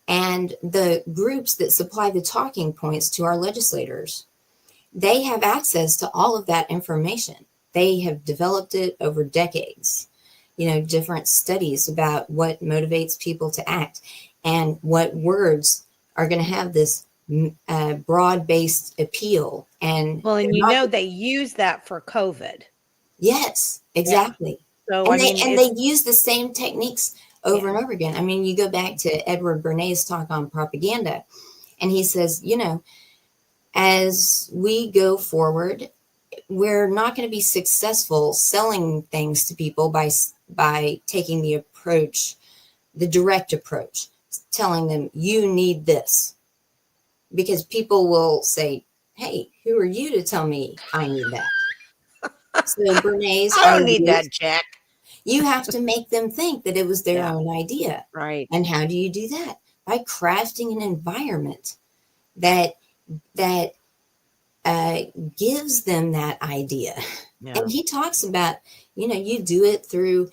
S3: And the groups that supply the talking points to our legislators, they have access to all of that information. They have developed it over decades, you know, different studies about what motivates people to act and what words are going to have this broad-based appeal. And
S1: well, and you know, they use that for COVID.
S3: Yes, exactly.
S1: Yeah. So
S3: and they use the same techniques over and over again. I mean, you go back to Edward Bernays' talk on propaganda, and he says, you know, as we go forward, we're not going to be successful selling things to people by taking the direct approach, telling them you need this, because people will say, hey, who are you to tell me I need that? So Bernays,
S1: I don't need that, Jack.
S3: You have to make them think that it was their own idea.
S1: Right.
S3: And how do you do that? By crafting an environment that gives them that idea. Yeah. And he talks about, you know, you do it through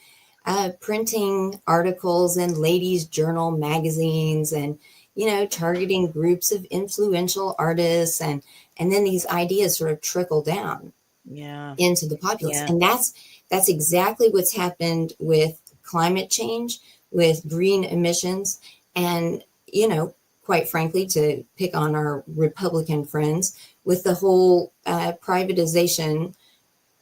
S3: printing articles in ladies' journal magazines and, you know, targeting groups of influential artists. And then these ideas sort of trickle down into the populace. Yeah. And that's exactly what's happened with climate change, with green emissions. And, you know, quite frankly, to pick on our Republican friends, with the whole privatization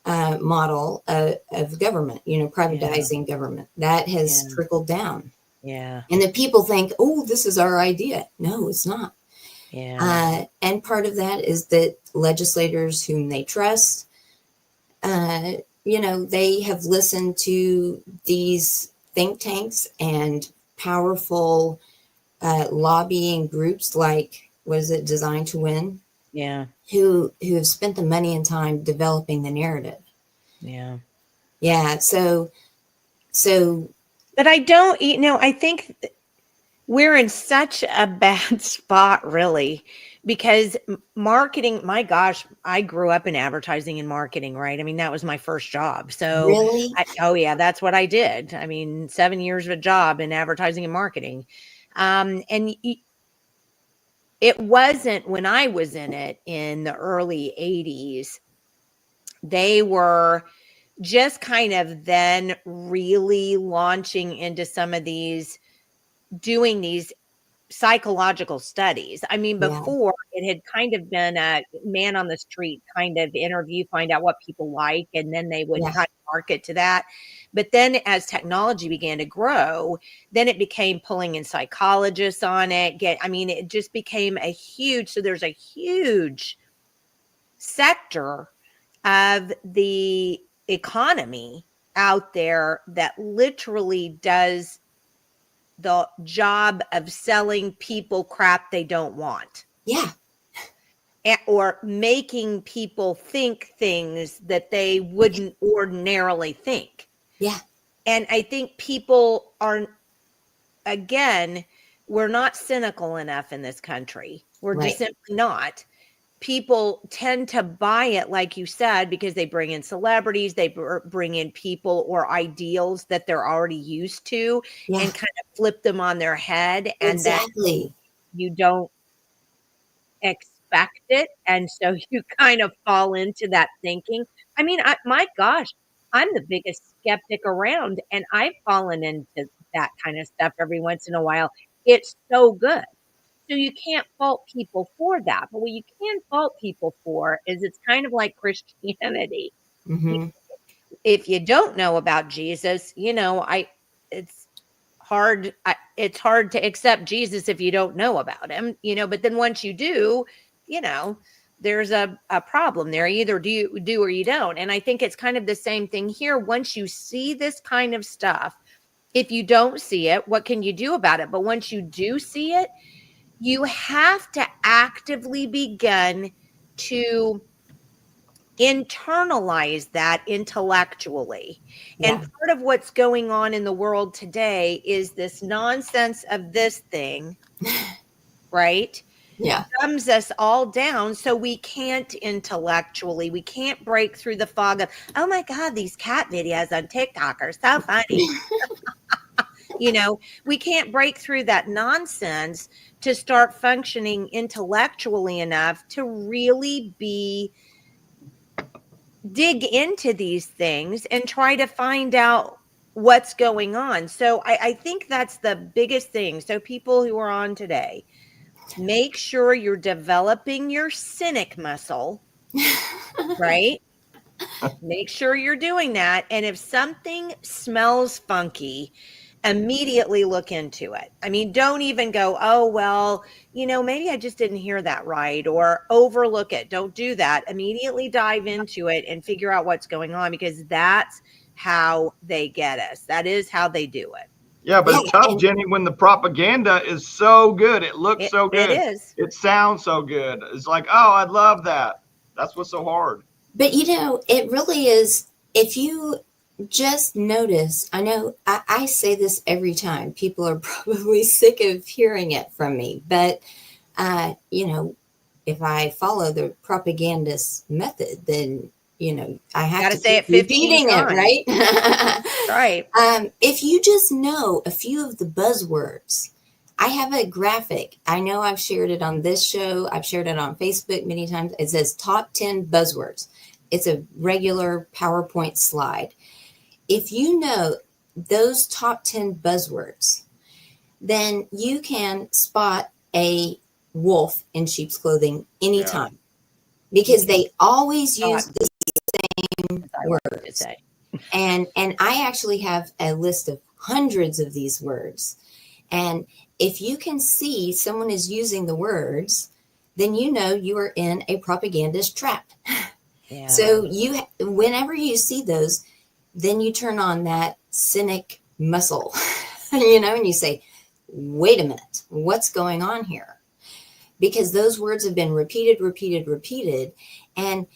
S3: model of government, privatizing government. That has trickled down.
S1: Yeah.
S3: And the people think, oh, this is our idea. No, it's not.
S1: Yeah.
S3: And part of that is that legislators whom they trust, they have listened to these think tanks and powerful lobbying groups like, what is it, Designed to Win?
S1: Yeah.
S3: Who have spent the money and time developing the narrative.
S1: Yeah.
S3: Yeah. So.
S1: But I think we're in such a bad spot, really, because marketing, my gosh, I grew up in advertising and marketing, right? I mean, that was my first job. So,
S3: Really?
S1: That's what I did. I mean, 7 years of a job in advertising and marketing. It wasn't when I was in it in the early 80s, they were just kind of then really launching into some of doing these psychological studies. I mean, before it had kind of been a man on the street kind of interview, find out what people like, and then they would kind of market to that. But then as technology began to grow, then it became pulling in psychologists on it. It just became so there's a huge sector of the economy out there that literally does the job of selling people crap they don't want.
S3: Yeah.
S1: Or making people think things that they wouldn't ordinarily think.
S3: Yeah.
S1: And I think people are, again, we're not cynical enough in this country. We're just simply not. People tend to buy it, like you said, because they bring in celebrities, they bring in people or ideals that they're already used to and kind of flip them on their head. And that you don't expect it. And so you kind of fall into that thinking. I mean, my gosh, I'm the biggest skeptic around, and I've fallen into that kind of stuff every once in a while. It's so good. So you can't fault people for that. But what you can fault people for is it's kind of like Christianity.
S3: Mm-hmm.
S1: If you don't know about Jesus, it's hard. It's hard to accept Jesus if you don't know about him, but then once you do, there's a problem there. Either do or you don't. And I think it's kind of the same thing here. Once you see this kind of stuff, if you don't see it, what can you do about it? But once you do see it, you have to actively begin to internalize that intellectually. And part of what's going on in the world today is this nonsense of this thing, right?
S3: Yeah.
S1: Dumbs us all down, so we can't intellectually, we can't break through the fog of, oh my God, these cat videos on TikTok are so funny. We can't break through that nonsense to start functioning intellectually enough to really dig into these things and try to find out what's going on. So I think that's the biggest thing. So people who are on today, make sure you're developing your cynic muscle, right? Make sure you're doing that. And if something smells funky, immediately look into it. I mean, don't even go, oh, well, maybe I just didn't hear that right, or overlook it. Don't do that. Immediately dive into it and figure out what's going on, because that's how they get us. That is how they do it.
S2: Yeah, but it's tough, Jenny, when the propaganda is so good. It looks so good.
S1: It is.
S2: It sounds so good. It's like, oh, I'd love that. That's what's so hard.
S3: But, it really is. If you just notice, I know I say this every time. People are probably sick of hearing it from me. But, if I follow the propagandist method, then, I have to
S1: say it
S3: 15 times, right?
S1: Right.
S3: If you just know a few of the buzzwords, I have a graphic. I know I've shared it on this show. I've shared it on Facebook many times. It says top 10 buzzwords. It's a regular PowerPoint slide. If you know those top 10 buzzwords, then you can spot a wolf in sheep's clothing anytime, because they always use the same words. And I actually have a list of hundreds of these words. And if you can see someone is using the words, then you know you are in a propagandist trap. Yeah. So whenever you see those, then you turn on that cynic muscle, and you say, wait a minute, what's going on here? Because those words have been repeated. And,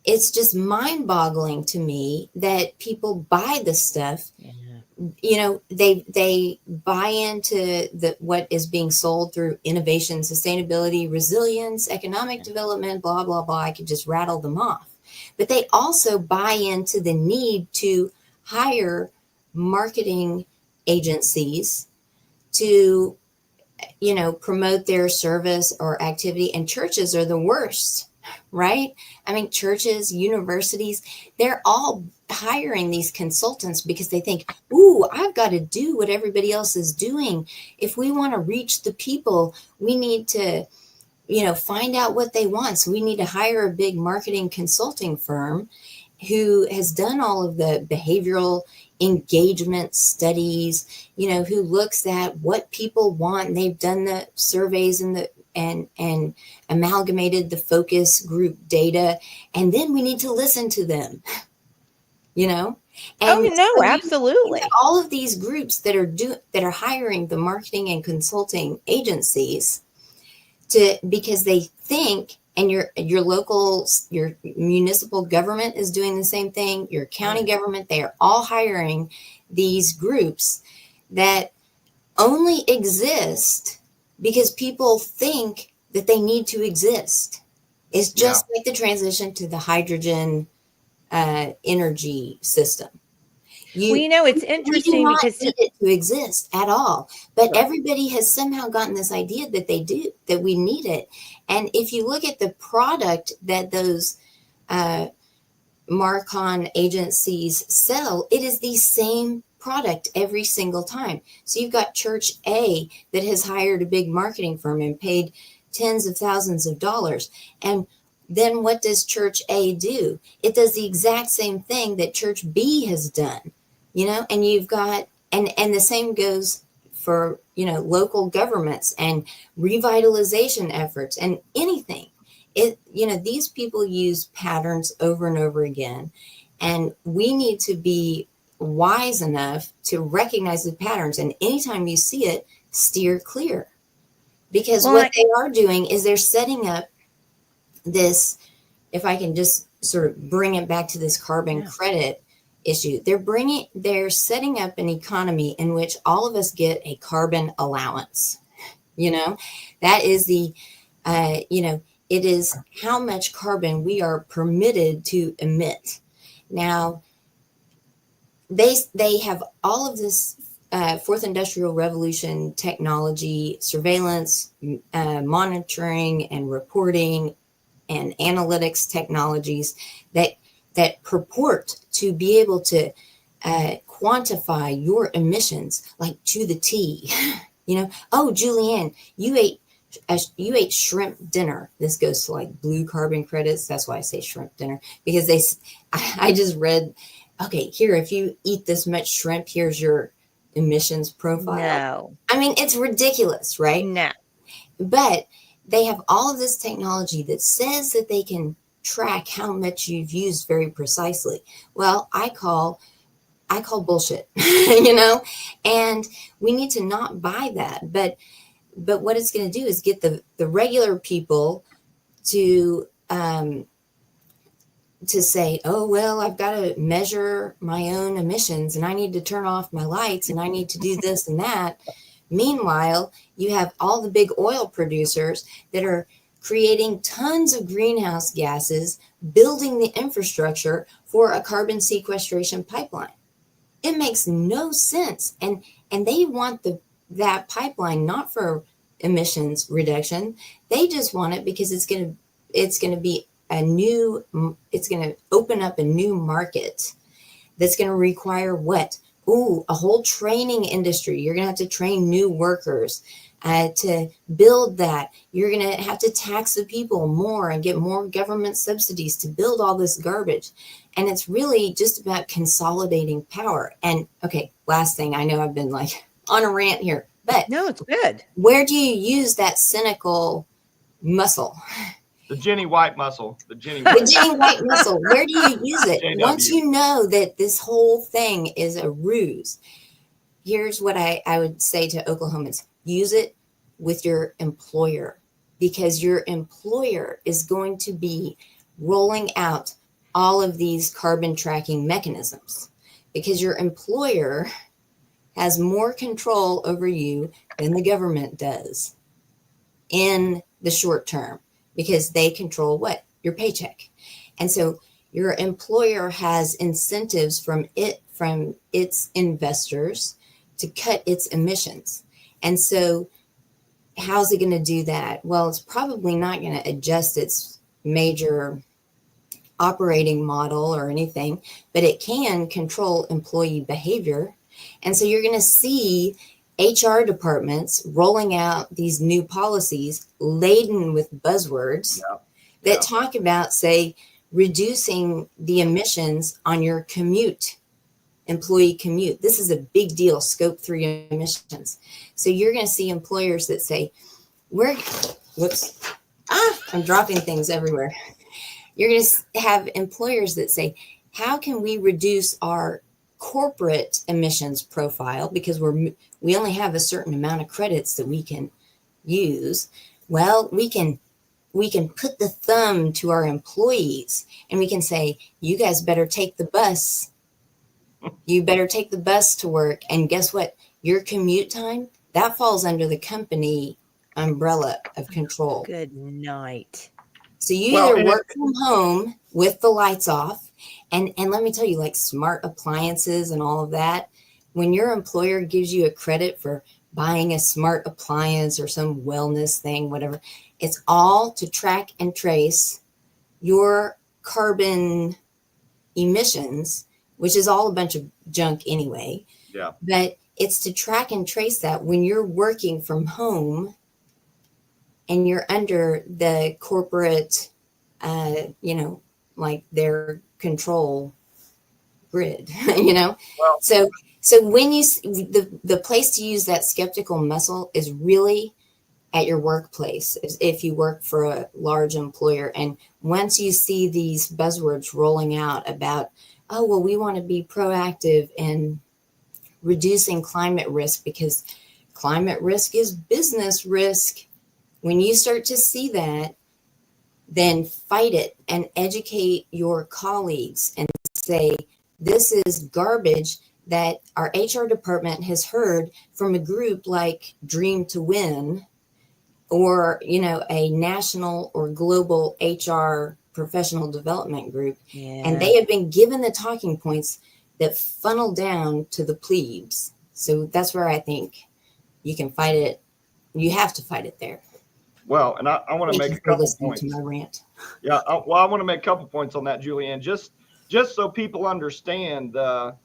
S3: it's just mind-boggling to me that people buy this stuff. Yeah. They buy into what is being sold through innovation, sustainability, resilience, economic development, blah, blah, blah. I could just rattle them off. But they also buy into the need to hire marketing agencies to, promote their service or activity. And churches are the worst, right? I mean, churches, universities, they're all hiring these consultants because they think, ooh, I've got to do what everybody else is doing. If we want to reach the people, we need to, find out what they want. So we need to hire a big marketing consulting firm who has done all of the behavioral engagement studies, who looks at what people want. And they've done the surveys and amalgamated the focus group data. And then we need to listen to them, And
S1: absolutely.
S3: All of these groups that are hiring the marketing and consulting agencies because they think, and your municipal government is doing the same thing, your county government, they are all hiring these groups that only exist because people think that they need to exist. It's just like the transition to the hydrogen energy system.
S1: It's interesting because
S3: need it to exist at all, but everybody has somehow gotten this idea that we need it. And if you look at the product that those Marcon agencies sell, it is the same product every single time. So you've got Church A that has hired a big marketing firm and paid tens of thousands of dollars. And then what does Church A do? It does the exact same thing that Church B has done. And you've got, and the same goes for, local governments and revitalization efforts and anything. These people use patterns over and over again. And we need to be wise enough to recognize the patterns. And anytime you see it, steer clear. Because what they are doing is they're setting up this, if I can just sort of bring it back to this carbon credit issue, they're setting up an economy in which all of us get a carbon allowance. That is it is how much carbon we are permitted to emit. Now, they have all of this fourth industrial revolution technology, surveillance, monitoring and reporting and analytics technologies that purport to be able to quantify your emissions like to the T. Oh, Julianne, you ate shrimp dinner. This goes to like blue carbon credits. That's why I say shrimp dinner, because I just read, okay, here, if you eat this much shrimp, here's your emissions profile.
S1: No.
S3: I mean, it's ridiculous, right?
S1: No.
S3: But they have all of this technology that says that they can track how much you've used very precisely. Well, I call bullshit, and we need to not buy that. But what it's going to do is get the regular people to say, oh, well, I've got to measure my own emissions and I need to turn off my lights and I need to do this and that. Meanwhile, you have all the big oil producers that are creating tons of greenhouse gases, building the infrastructure for a carbon sequestration pipeline. It makes no sense. And they want that pipeline not for emissions reduction. They just want it because it's going to be it's going to open up a new market that's going to require what? Ooh, a whole training industry. You're going to have to train new workers to build that. You're going to have to tax the people more and get more government subsidies to build all this garbage. And it's really just about consolidating power. And okay, last thing, I know I've been like on a rant here, but
S1: No, it's good.
S3: where do you use that cynical muscle?
S2: The Jenny White muscle. The Jenny
S3: The
S2: White.
S3: Jenny White muscle. Where do you use it?
S2: JW.
S3: Once you know that this whole thing is a ruse, here's what I would say to Oklahomans. Use it with your employer, because your employer is going to be rolling out all of these carbon tracking mechanisms, because your employer has more control over you than the government does in the short term, because they control what? Your paycheck. And so your employer has incentives from its investors to cut its emissions. And so how's it going to do that? Well, it's probably not going to adjust its major operating model or anything, but it can control employee behavior. And so you're going to see HR departments rolling out these new policies laden with buzzwords that talk about, say, reducing the emissions on your commute, employee commute. This is a big deal, scope 3 emissions. So you're going to see employers that say, I'm dropping things everywhere. You're going to have employers that say, how can we reduce our corporate emissions profile, because we only have a certain amount of credits that we can use? Well, we can put the thumb to our employees and we can say, you guys better take the bus. You better take the bus to work. And guess what? Your commute time, that falls under the company umbrella of control.
S1: Good night.
S3: So you either work from home with the lights off, and let me tell you, like smart appliances and all of that, when your employer gives you a credit for buying a smart appliance or some wellness thing, whatever, it's all to track and trace your carbon emissions, which is all a bunch of junk anyway.
S2: Yeah. But
S3: it's to track and trace that when you're working from home and you're under the corporate, like their control grid, Well, so when you, the place to use that skeptical muscle is really at your workplace, if you work for a large employer. And once you see these buzzwords rolling out about, oh, well, we want to be proactive in reducing climate risk because climate risk is business risk. When you start to see that, then fight it and educate your colleagues and say, this is garbage that our HR department has heard from a group like Dream to Win, or, a national or global HR professional development group. Yeah. And they have been given the talking points that funnel down to the plebes. So that's where I think you can fight it. You have to fight it there.
S2: Well, and I want to make a couple points.
S3: To my rant.
S2: Yeah, I want to make a couple points on that, Julianne, just so people understand the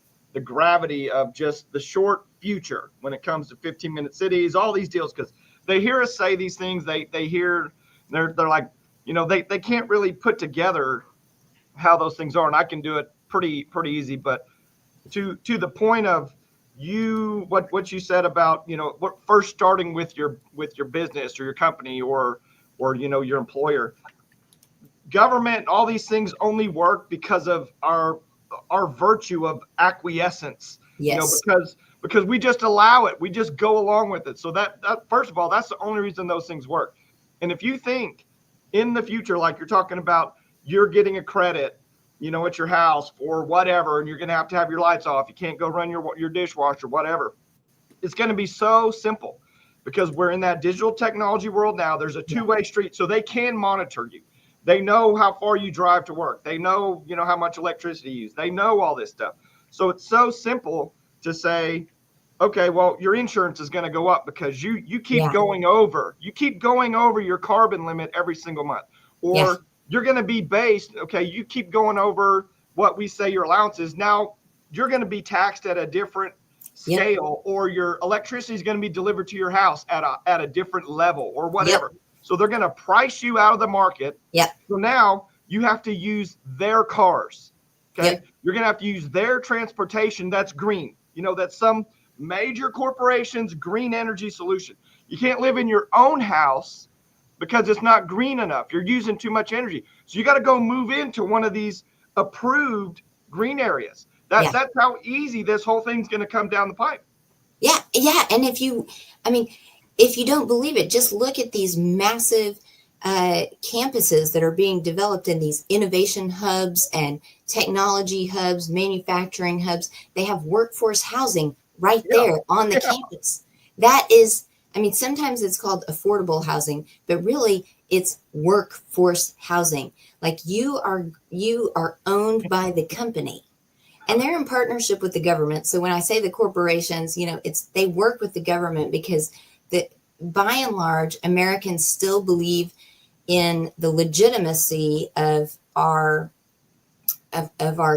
S2: gravity of just the short future when it comes to 15-minute cities, all these deals, because they hear us say these things, they're like, they can't really put together how those things are, and I can do it pretty easy. But to the point of what you said about first starting with your business or your company or your employer, government, all these things only work because of our virtue of acquiescence.
S3: Yes.
S2: Because we just allow it, we just go along with it. So that first of all, that's the only reason those things work. And if you think in the future, like you're talking about, you're getting a credit, at your house or whatever, and you're going to have your lights off. You can't go run your dishwasher, whatever. It's going to be so simple because we're in that digital technology world now. There's a two-way street, so they can monitor you. They know how far you drive to work. They know, how much electricity you use. They know all this stuff. So it's so simple to say, okay, well, your insurance is going to go up because you keep going over. You keep going over your carbon limit every single month. Or you're going to be based, okay, you keep going over what we say your allowance is. Now you're going to be taxed at a different scale, or your electricity is going to be delivered to your house at a different level or whatever. So they're going to price you out of the market. So now you have to use their cars. Okay. You're going to have to use their transportation. That's green. You know, that's some major corporation's green energy solution. You can't live in your own house because it's not green enough. You're using too much energy. So you got to go move into one of these approved green areas. That's how easy this whole thing's going to come down the pipe.
S3: Yeah. And if you don't believe it, just look at these massive campuses that are being developed in these innovation hubs and technology hubs, manufacturing hubs. They have workforce housing right there on the campus. That is, I mean, sometimes it's called affordable housing, but really it's workforce housing. Like you are owned by the company. And they're in partnership with the government. So when I say the corporations, you know, they work with the government because by and large, Americans still believe in the legitimacy of our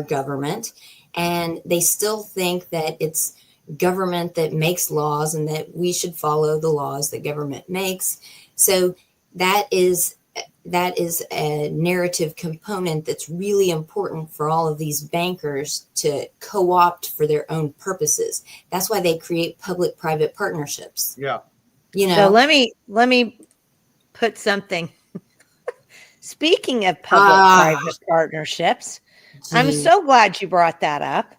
S3: government. And they still think that it's government that makes laws and that we should follow the laws that government makes. So that is a narrative component that's really important for all of these bankers to co-opt for their own purposes. That's why they create public-private partnerships.
S2: Yeah.
S3: You know.
S1: So let me put something. Speaking of public-private partnerships, I'm so glad you brought that up.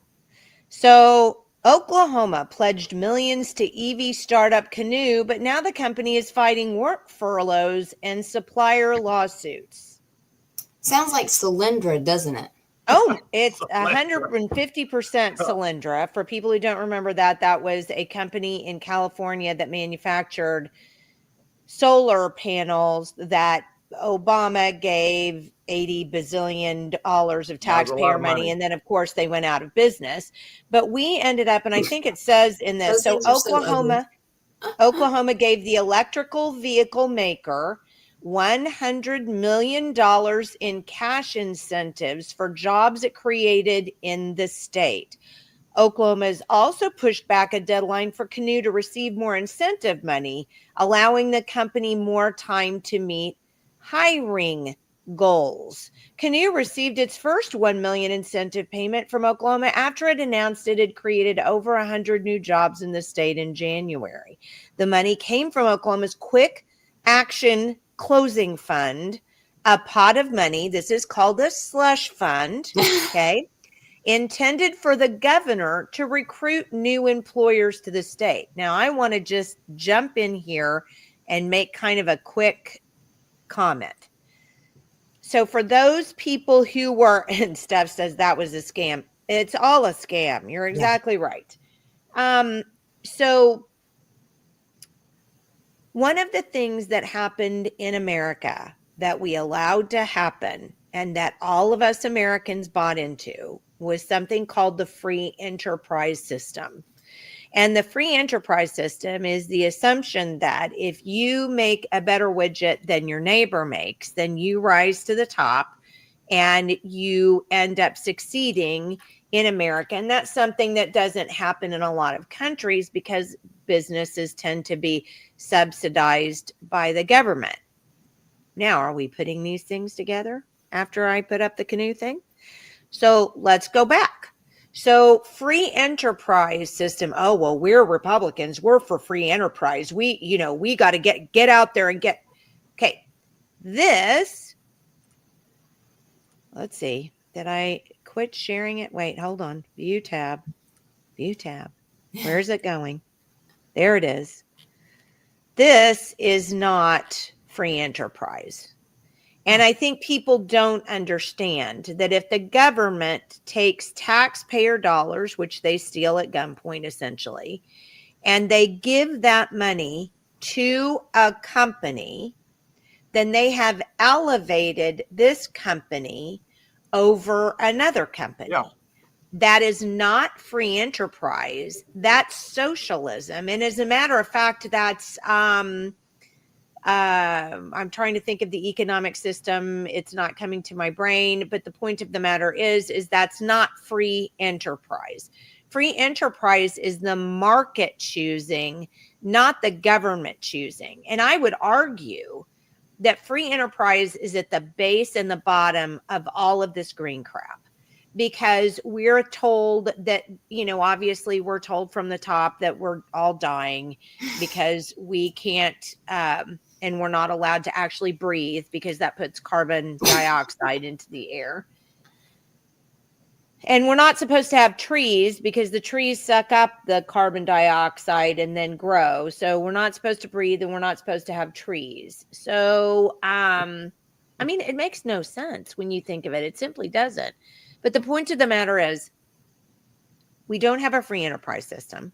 S1: So Oklahoma pledged millions to EV startup Canoo, but now the company is fighting work furloughs and supplier lawsuits.
S3: Sounds like Solyndra, doesn't it?
S1: Oh, it's 150% Solyndra. For people who don't remember that was a company in California that manufactured solar panels that Obama gave $80 bazillion of taxpayer money. And then, of course, they went out of business. But we ended up, and I think it says in this, so Oklahoma gave the electrical vehicle maker $100 million in cash incentives for jobs it created in the state. Oklahoma has also pushed back a deadline for Canoo to receive more incentive money, allowing the company more time to meet hiring goals. Canoo received its first $1 million incentive payment from Oklahoma after it announced it had created over 100 new jobs in the state in January. The money came from Oklahoma's Quick Action Closing Fund, a pot of money. This is called a slush fund, okay, intended for the governor to recruit new employers to the state. Now, I want to just jump in here and make kind of a quick comment. So for those people who were, and Steph says that was a scam, it's all a scam. You're exactly right. So one of the things that happened in America that we allowed to happen and that all of us Americans bought into was something called the free enterprise system. And the free enterprise system is the assumption that if you make a better widget than your neighbor makes, then you rise to the top and you end up succeeding in America. And that's something that doesn't happen in a lot of countries because businesses tend to be subsidized by the government. Now, are we putting these things together after I put up the Canoo thing? So let's go back. So free enterprise system. Oh, well, we're Republicans. We're for free enterprise. We got to get out there and get. Okay. This, let's see. Did I quit sharing it? Wait, hold on. View tab. Where's it going? There it is. This is not free enterprise. And I think people don't understand that if the government takes taxpayer dollars, which they steal at gunpoint essentially, and they give that money to a company, then they have elevated this company over another company. Yeah. That is not free enterprise. That's socialism. And as a matter of fact, that's I'm trying to think of the economic system. It's not coming to my brain, but the point of the matter is that's not free enterprise. Free enterprise is the market choosing, not the government choosing. And I would argue that free enterprise is at the base and the bottom of all of this green crap, because we're told that, obviously we're told from the top that we're all dying because we can't, and we're not allowed to actually breathe because that puts carbon dioxide into the air. And we're not supposed to have trees because the trees suck up the carbon dioxide and then grow. So we're not supposed to breathe, and we're not supposed to have trees. So, it makes no sense when you think of it. It simply doesn't. But the point of the matter is, we don't have a free enterprise system.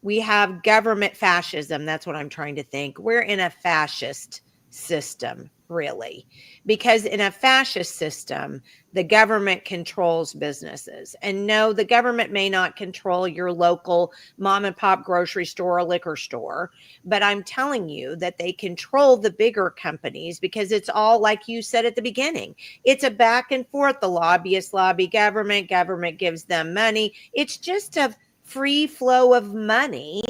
S1: We have government fascism. That's what I'm trying to think. We're in a fascist system, really, because in a fascist system, the government controls businesses. And no, the government may not control your local mom and pop grocery store or liquor store, but I'm telling you that they control the bigger companies, because it's all, like you said at the beginning, it's a back and forth. The lobbyists lobby government, government gives them money. It's just a free flow of money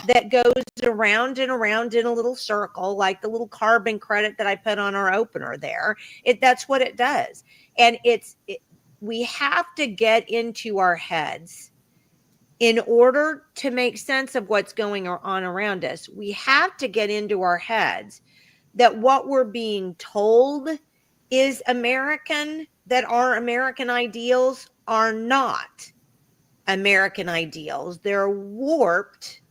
S1: that goes around and around in a little circle, like the little carbon credit that I put on our opener there. That's what it does. And we have to get into our heads in order to make sense of what's going on around us. We have to get into our heads that what we're being told is American, that our American ideals are not American ideals. They're warped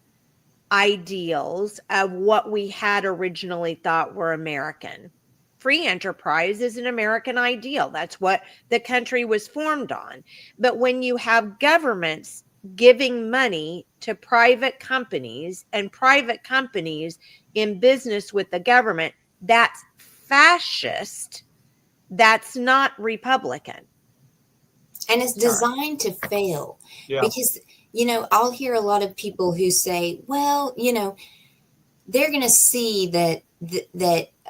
S1: ideals of what we had originally thought were American. Free enterprise is an American ideal. That's what the country was formed on. But when you have governments giving money to private companies and private companies in business with the government, that's fascist. That's not Republican.
S3: And it's designed to fail.
S2: Yeah.
S3: Because, I'll hear a lot of people who say, well, they're going to see that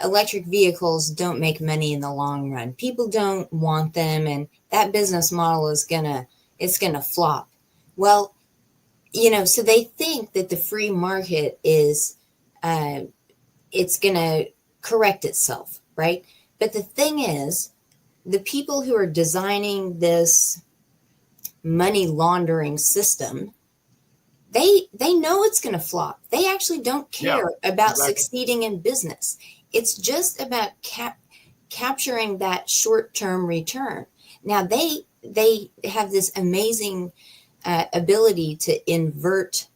S3: electric vehicles don't make money in the long run. People don't want them, and that business model is going to flop. Well, so they think that the free market is, it's going to correct itself, right? But the thing is, the people who are designing this money laundering system, they know it's going to flop. They actually don't care about succeeding in business. It's just about capturing that short-term return. Now, they have this amazing ability to invert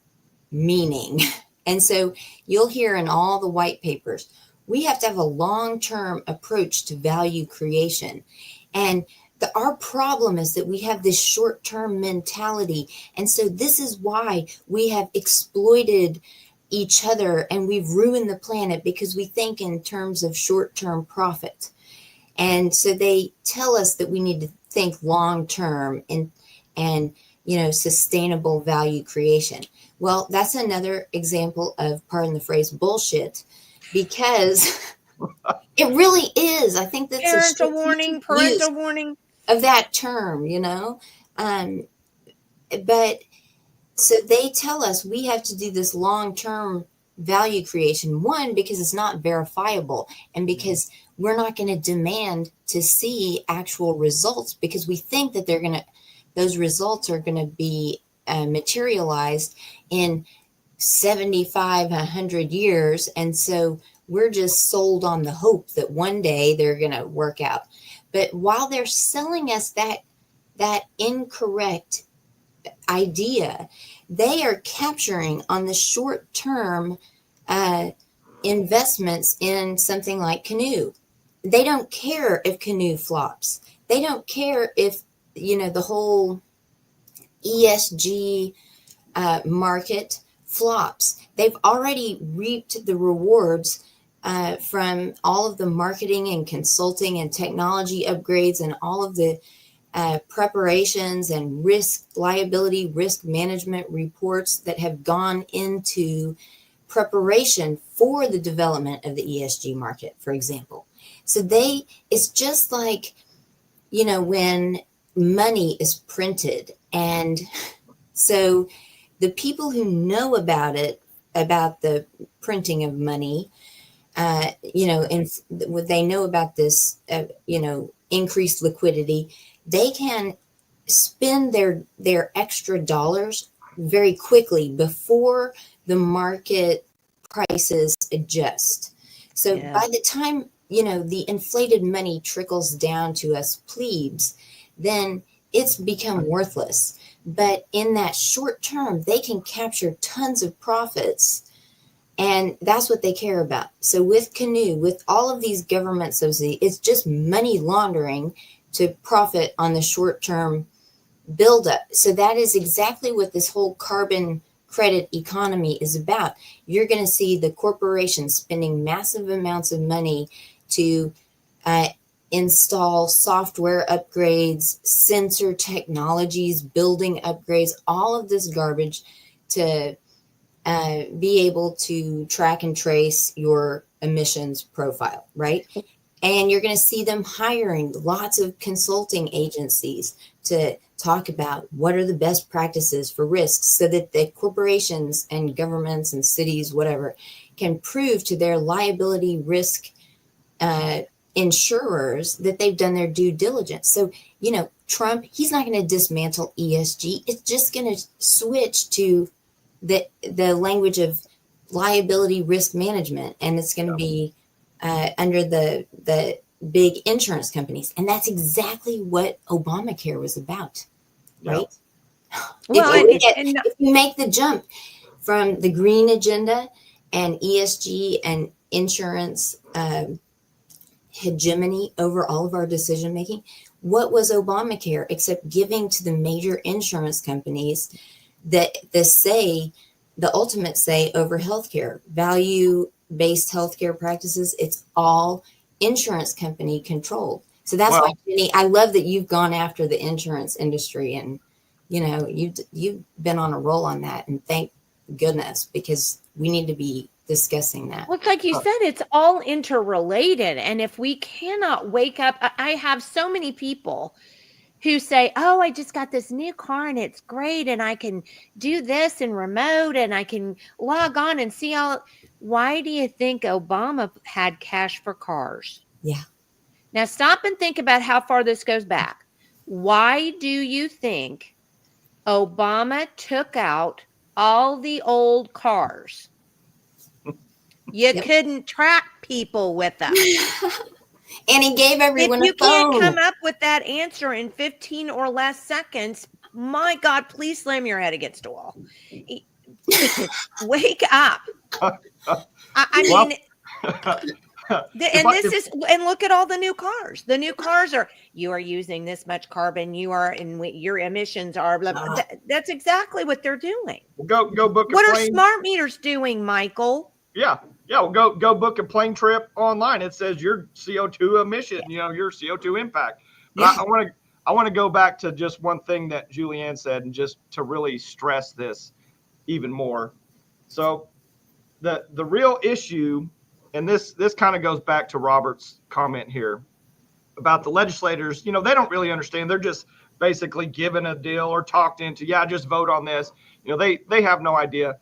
S3: meaning. And so you'll hear in all the white papers, we have to have a long-term approach to value creation. And our problem is that we have this short-term mentality. And so this is why we have exploited each other and we've ruined the planet, because we think in terms of short-term profit. And so they tell us that we need to think long-term and sustainable value creation. Well, that's another example of, pardon the phrase, bullshit. Because it really is. I think that's
S1: parental warning
S3: of that term, But so they tell us we have to do this long-term value creation. One, because it's not verifiable, and because we're not going to demand to see actual results, because we think that those results are going to be materialized in 75, 100 years. And so we're just sold on the hope that one day they're going to work out. But while they're selling us that incorrect idea, they are capturing on the short-term investments in something like Canoe. They don't care if Canoe flops. They don't care if, the whole ESG market flops. They've already reaped the rewards from all of the marketing and consulting and technology upgrades and all of the preparations and risk management reports that have gone into preparation for the development of the ESG market, for example. So it's just like, when money is printed. And so the people who know about it, about the printing of money, and they know about this, increased liquidity, they can spend their extra dollars very quickly before the market prices adjust. So by the time, the inflated money trickles down to us plebes, then it's become worthless. But in that short term, they can capture tons of profits. And that's what they care about. So with Canoe, with all of these government subsidies, it's just money laundering to profit on the short-term buildup. So that is exactly what this whole carbon credit economy is about. You're going to see the corporations spending massive amounts of money to install software upgrades, sensor technologies, building upgrades, all of this garbage to be able to track and trace your emissions profile, right? And you're going to see them hiring lots of consulting agencies to talk about what are the best practices for risks so that the corporations and governments and cities, whatever, can prove to their liability risk insurers that they've done their due diligence. So, Trump, he's not going to dismantle ESG. It's just going to switch to the language of liability risk management, and it's going to be under the big insurance companies. And that's exactly what Obamacare was about, right?
S1: Well,
S3: if you make the jump from the green agenda and ESG and insurance hegemony over all of our decision making, what was Obamacare except giving to the major insurance companies the ultimate say over healthcare, value-based healthcare practices? It's all insurance company controlled. So that's why, Jenny, I love that you've gone after the insurance industry, and you've been on a roll on that, and thank goodness, because we need to be discussing that.
S1: Well, it's like you said, it's all interrelated. And if we cannot wake up, I have so many people who say, oh, I just got this new car and it's great, and I can do this and remote, and I can log on and see all. Why do you think Obama had cash for cars?
S3: Yeah.
S1: Now stop and think about how far this goes back. Why do you think Obama took out all the old cars? You couldn't track people with them.
S3: And he gave everyone a phone.
S1: If you can't come up with that answer in 15 or less seconds, my God, please slam your head against a wall. Wake up. And look at all the new cars. The new cars you are using this much carbon. Your emissions are blah, blah. That's exactly what they're doing.
S2: Go book.
S1: What are smart meters doing, Michael?
S2: Yeah. Well, go book a plane trip online. It says your CO2 emission, your CO2 impact. But I want to go back to just one thing that Julianne said, and just to really stress this even more. So the real issue, and this kind of goes back to Robert's comment here about the legislators, they don't really understand. They're just basically given a deal or talked into, just vote on this. They have no idea.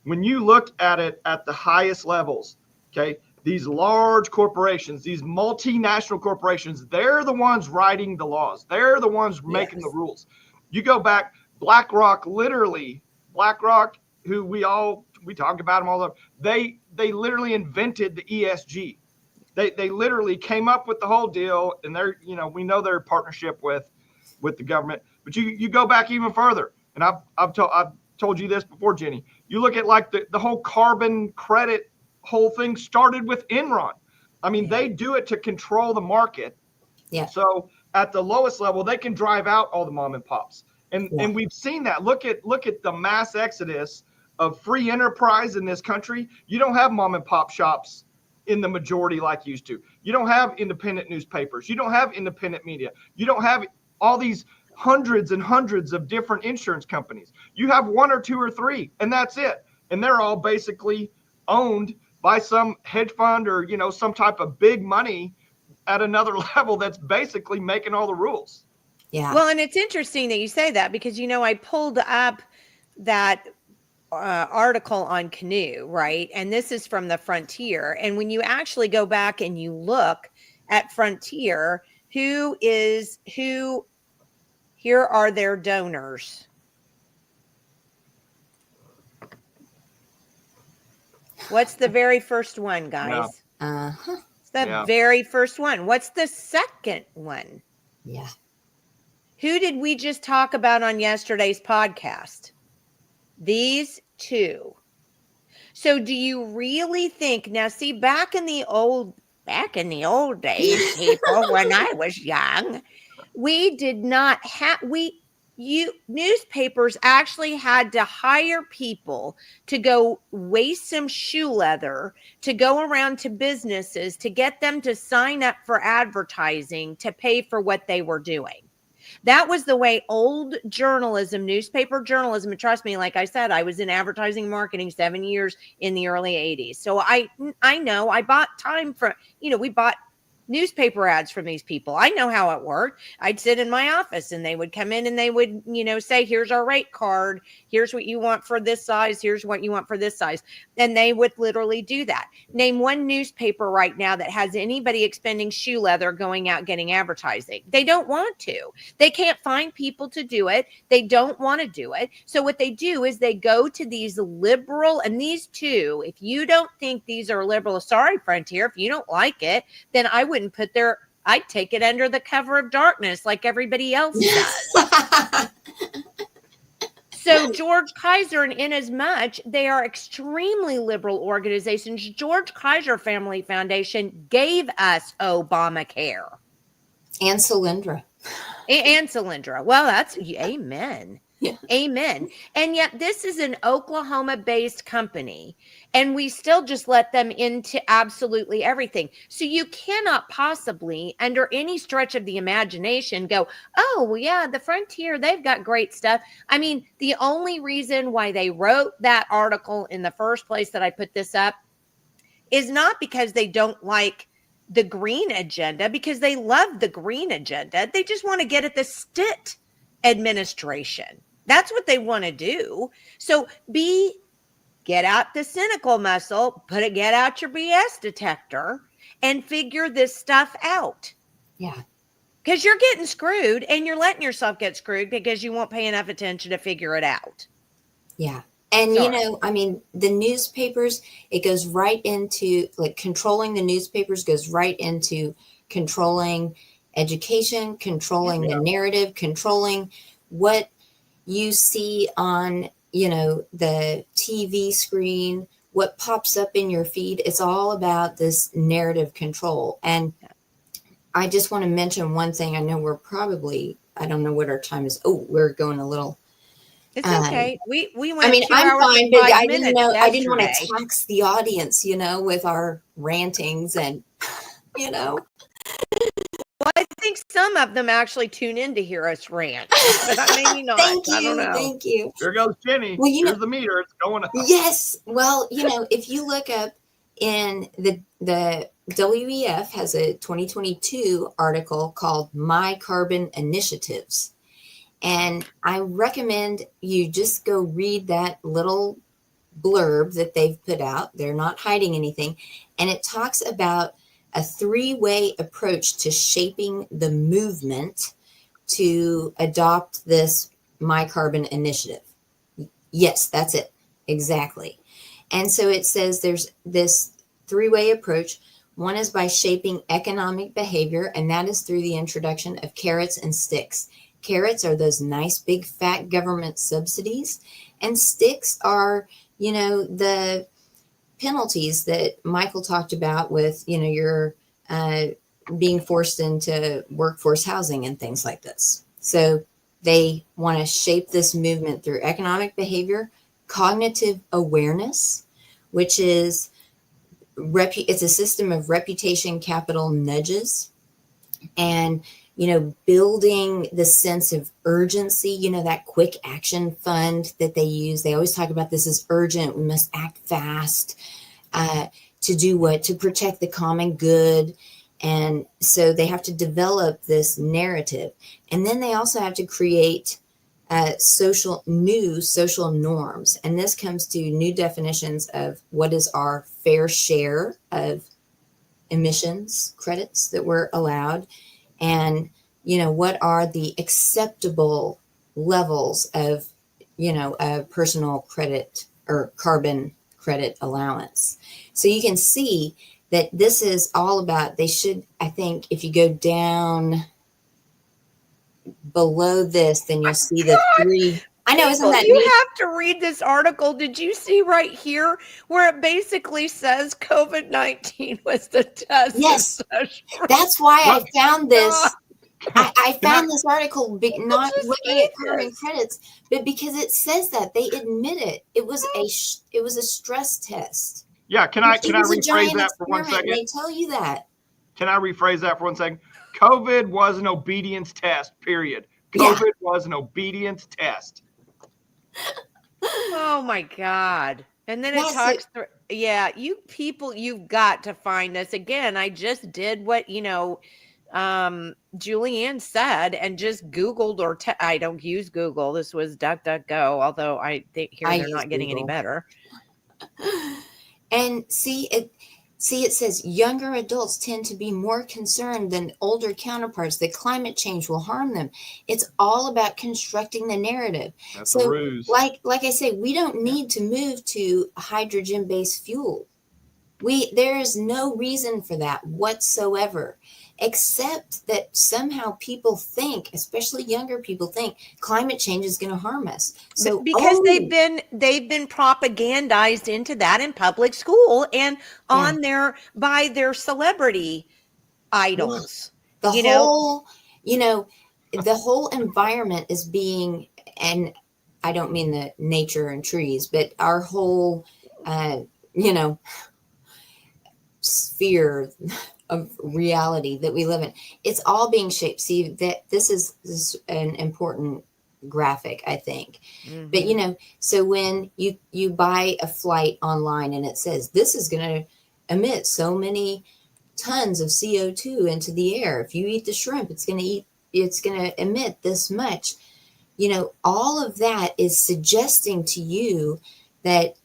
S2: When you look at it at the highest levels, okay, these large corporations, these multinational corporations, they're the ones writing the laws. They're the ones making the rules. You go back, BlackRock, who we talk about them all the time. They literally invented the ESG. They literally came up with the whole deal, and we know their partnership with the government. But you go back even further, and I've told you this before, Jenny. You look at like the whole carbon credit whole thing started with Enron. I mean, they do it to control the market. Yeah. So at the lowest level, they can drive out all the mom and pops. And we've seen that. Look at the mass exodus of free enterprise in this country. You don't have mom and pop shops in the majority like used to. You don't have independent newspapers. You don't have independent media. You don't have all these hundreds and hundreds of different insurance companies. You have one or two or three, and that's it. And they're all basically owned by some hedge fund or, some type of big money at another level that's basically making all the rules.
S3: Yeah.
S1: Well, and it's interesting that you say that because, I pulled up that article on Canoe, right? And this is from the Frontier. And when you actually go back and you look at Frontier, here are their donors. What's the very first one, guys?
S3: Yeah.
S1: It's the very first one. What's the second one?
S3: Yeah.
S1: Who did we just talk about on yesterday's podcast? These two. So do you really think, now see, back in the old days, people, when I was young, we did not have, newspapers actually had to hire people to go waste some shoe leather, to go around to businesses, to get them to sign up for advertising, to pay for what they were doing. That was the way old journalism, newspaper journalism, and trust me, like I said, I was in advertising marketing 7 years in the early 80s. So I know I bought time for, we bought newspaper ads from these people. I know how it worked. I'd sit in my office and they would come in and they would, say, here's our rate card. Here's what you want for this size. Here's what you want for this size. And they would literally do that. Name one newspaper right now that has anybody expending shoe leather going out getting advertising. They don't want to. They can't find people to do it. They don't want to do it. So what they do is they go to these liberal, and these two, if you don't think these are liberal, sorry, Frontier, if you don't like it, then I'd take it under the cover of darkness like everybody else does. So George Kaiser, and inasmuch they are extremely liberal organizations, George Kaiser Family Foundation gave us Obamacare.
S3: And Solyndra.
S1: And Solyndra. Well, that's amen.
S3: Yeah.
S1: Amen. And yet this is an Oklahoma-based company, and we still just let them into absolutely everything. So you cannot possibly, under any stretch of the imagination, go, oh, well, yeah, the Frontier, they've got great stuff. I mean, the only reason why they wrote that article in the first place that I put this up is not because they don't like the green agenda, because they love the green agenda. They just want to get at the Stitt administration. That's what they want to do. So get out the cynical muscle, get out your BS detector and figure this stuff out.
S3: Yeah. Because
S1: you're getting screwed, and you're letting yourself get screwed because you won't pay enough attention to figure it out.
S3: Yeah. And, the newspapers, it goes right into, controlling the newspapers goes right into controlling education, controlling the narrative, controlling what you see on, the TV screen, what pops up in your feed. It's all about this narrative control. And I just want to mention one thing. I know I don't know what our time is. Oh, we're going a little.
S1: It's okay. We went.
S3: I'm fine, but I didn't want to tax the audience, with our rantings and,
S1: Well, I think some of them actually tune in to hear us rant, but maybe not.
S3: Thank you.
S1: I don't know.
S3: Thank you.
S2: There goes Jenny.
S3: Well,
S2: Here's the meter. It's going up.
S3: Yes. Well, if you look up in the WEF has a 2022 article called My Carbon Initiatives. And I recommend you just go read that little blurb that they've put out. They're not hiding anything. And it talks about a 3-way approach to shaping the movement to adopt this My Carbon Initiative. Yes, that's it. Exactly. And so it says there's this 3-way approach. One is by shaping economic behavior, and that is through the introduction of carrots and sticks. Carrots are those nice big fat government subsidies, and sticks are, the penalties that Michael talked about with, your being forced into workforce housing and things like this. So they want to shape this movement through economic behavior, cognitive awareness, which is it's a system of reputation capital nudges, and building the sense of urgency, that quick action fund that they use. They always talk about this as urgent. We must act fast. to do what? To protect the common good. And so they have to develop this narrative. And then they also have to create new social norms. And this comes to new definitions of what is our fair share of emissions credits that we're allowed. And, what are the acceptable levels of, personal credit or carbon credit allowance. So you can see that this is all about, I think if you go down below this, then you'll see the three. I know, isn't that
S1: you
S3: neat?
S1: have to read this article. Did you see right here where it basically says COVID-19 was the test?
S3: Yes, that's why I found this. I found this article not looking at carbon credits, but because it says that they admit it. It was a stress test.
S2: Yeah, can I rephrase that for 1 second?
S3: They tell you that.
S2: Can I rephrase that for 1 second? COVID was an obedience test, period. COVID was an obedience test.
S1: Oh my God. And then it talks through, you people, you've got to find this. Again, I just did what, Julianne said, and just Googled I don't use Google. This was DuckDuckGo, although I think they're not getting any better.
S3: And it says younger adults tend to be more concerned than older counterparts that climate change will harm them. It's all about constructing the narrative.
S2: That's a ruse.
S3: Like I say, we don't need to move to hydrogen-based fuel. There is no reason for that whatsoever, except that somehow people think, especially younger people think, climate change is going to harm us. So
S1: because they've been propagandized into that in public school and by their celebrity idols.
S3: The whole environment is being, and I don't mean the nature and trees, but our whole sphere of reality that we live in, it's all being shaped. See, that this is an important graphic, I think. Mm-hmm. But so when you buy a flight online and it says this is going to emit so many tons of CO2 into the air, if you eat the shrimp, it's going to emit this much. All of that is suggesting to you that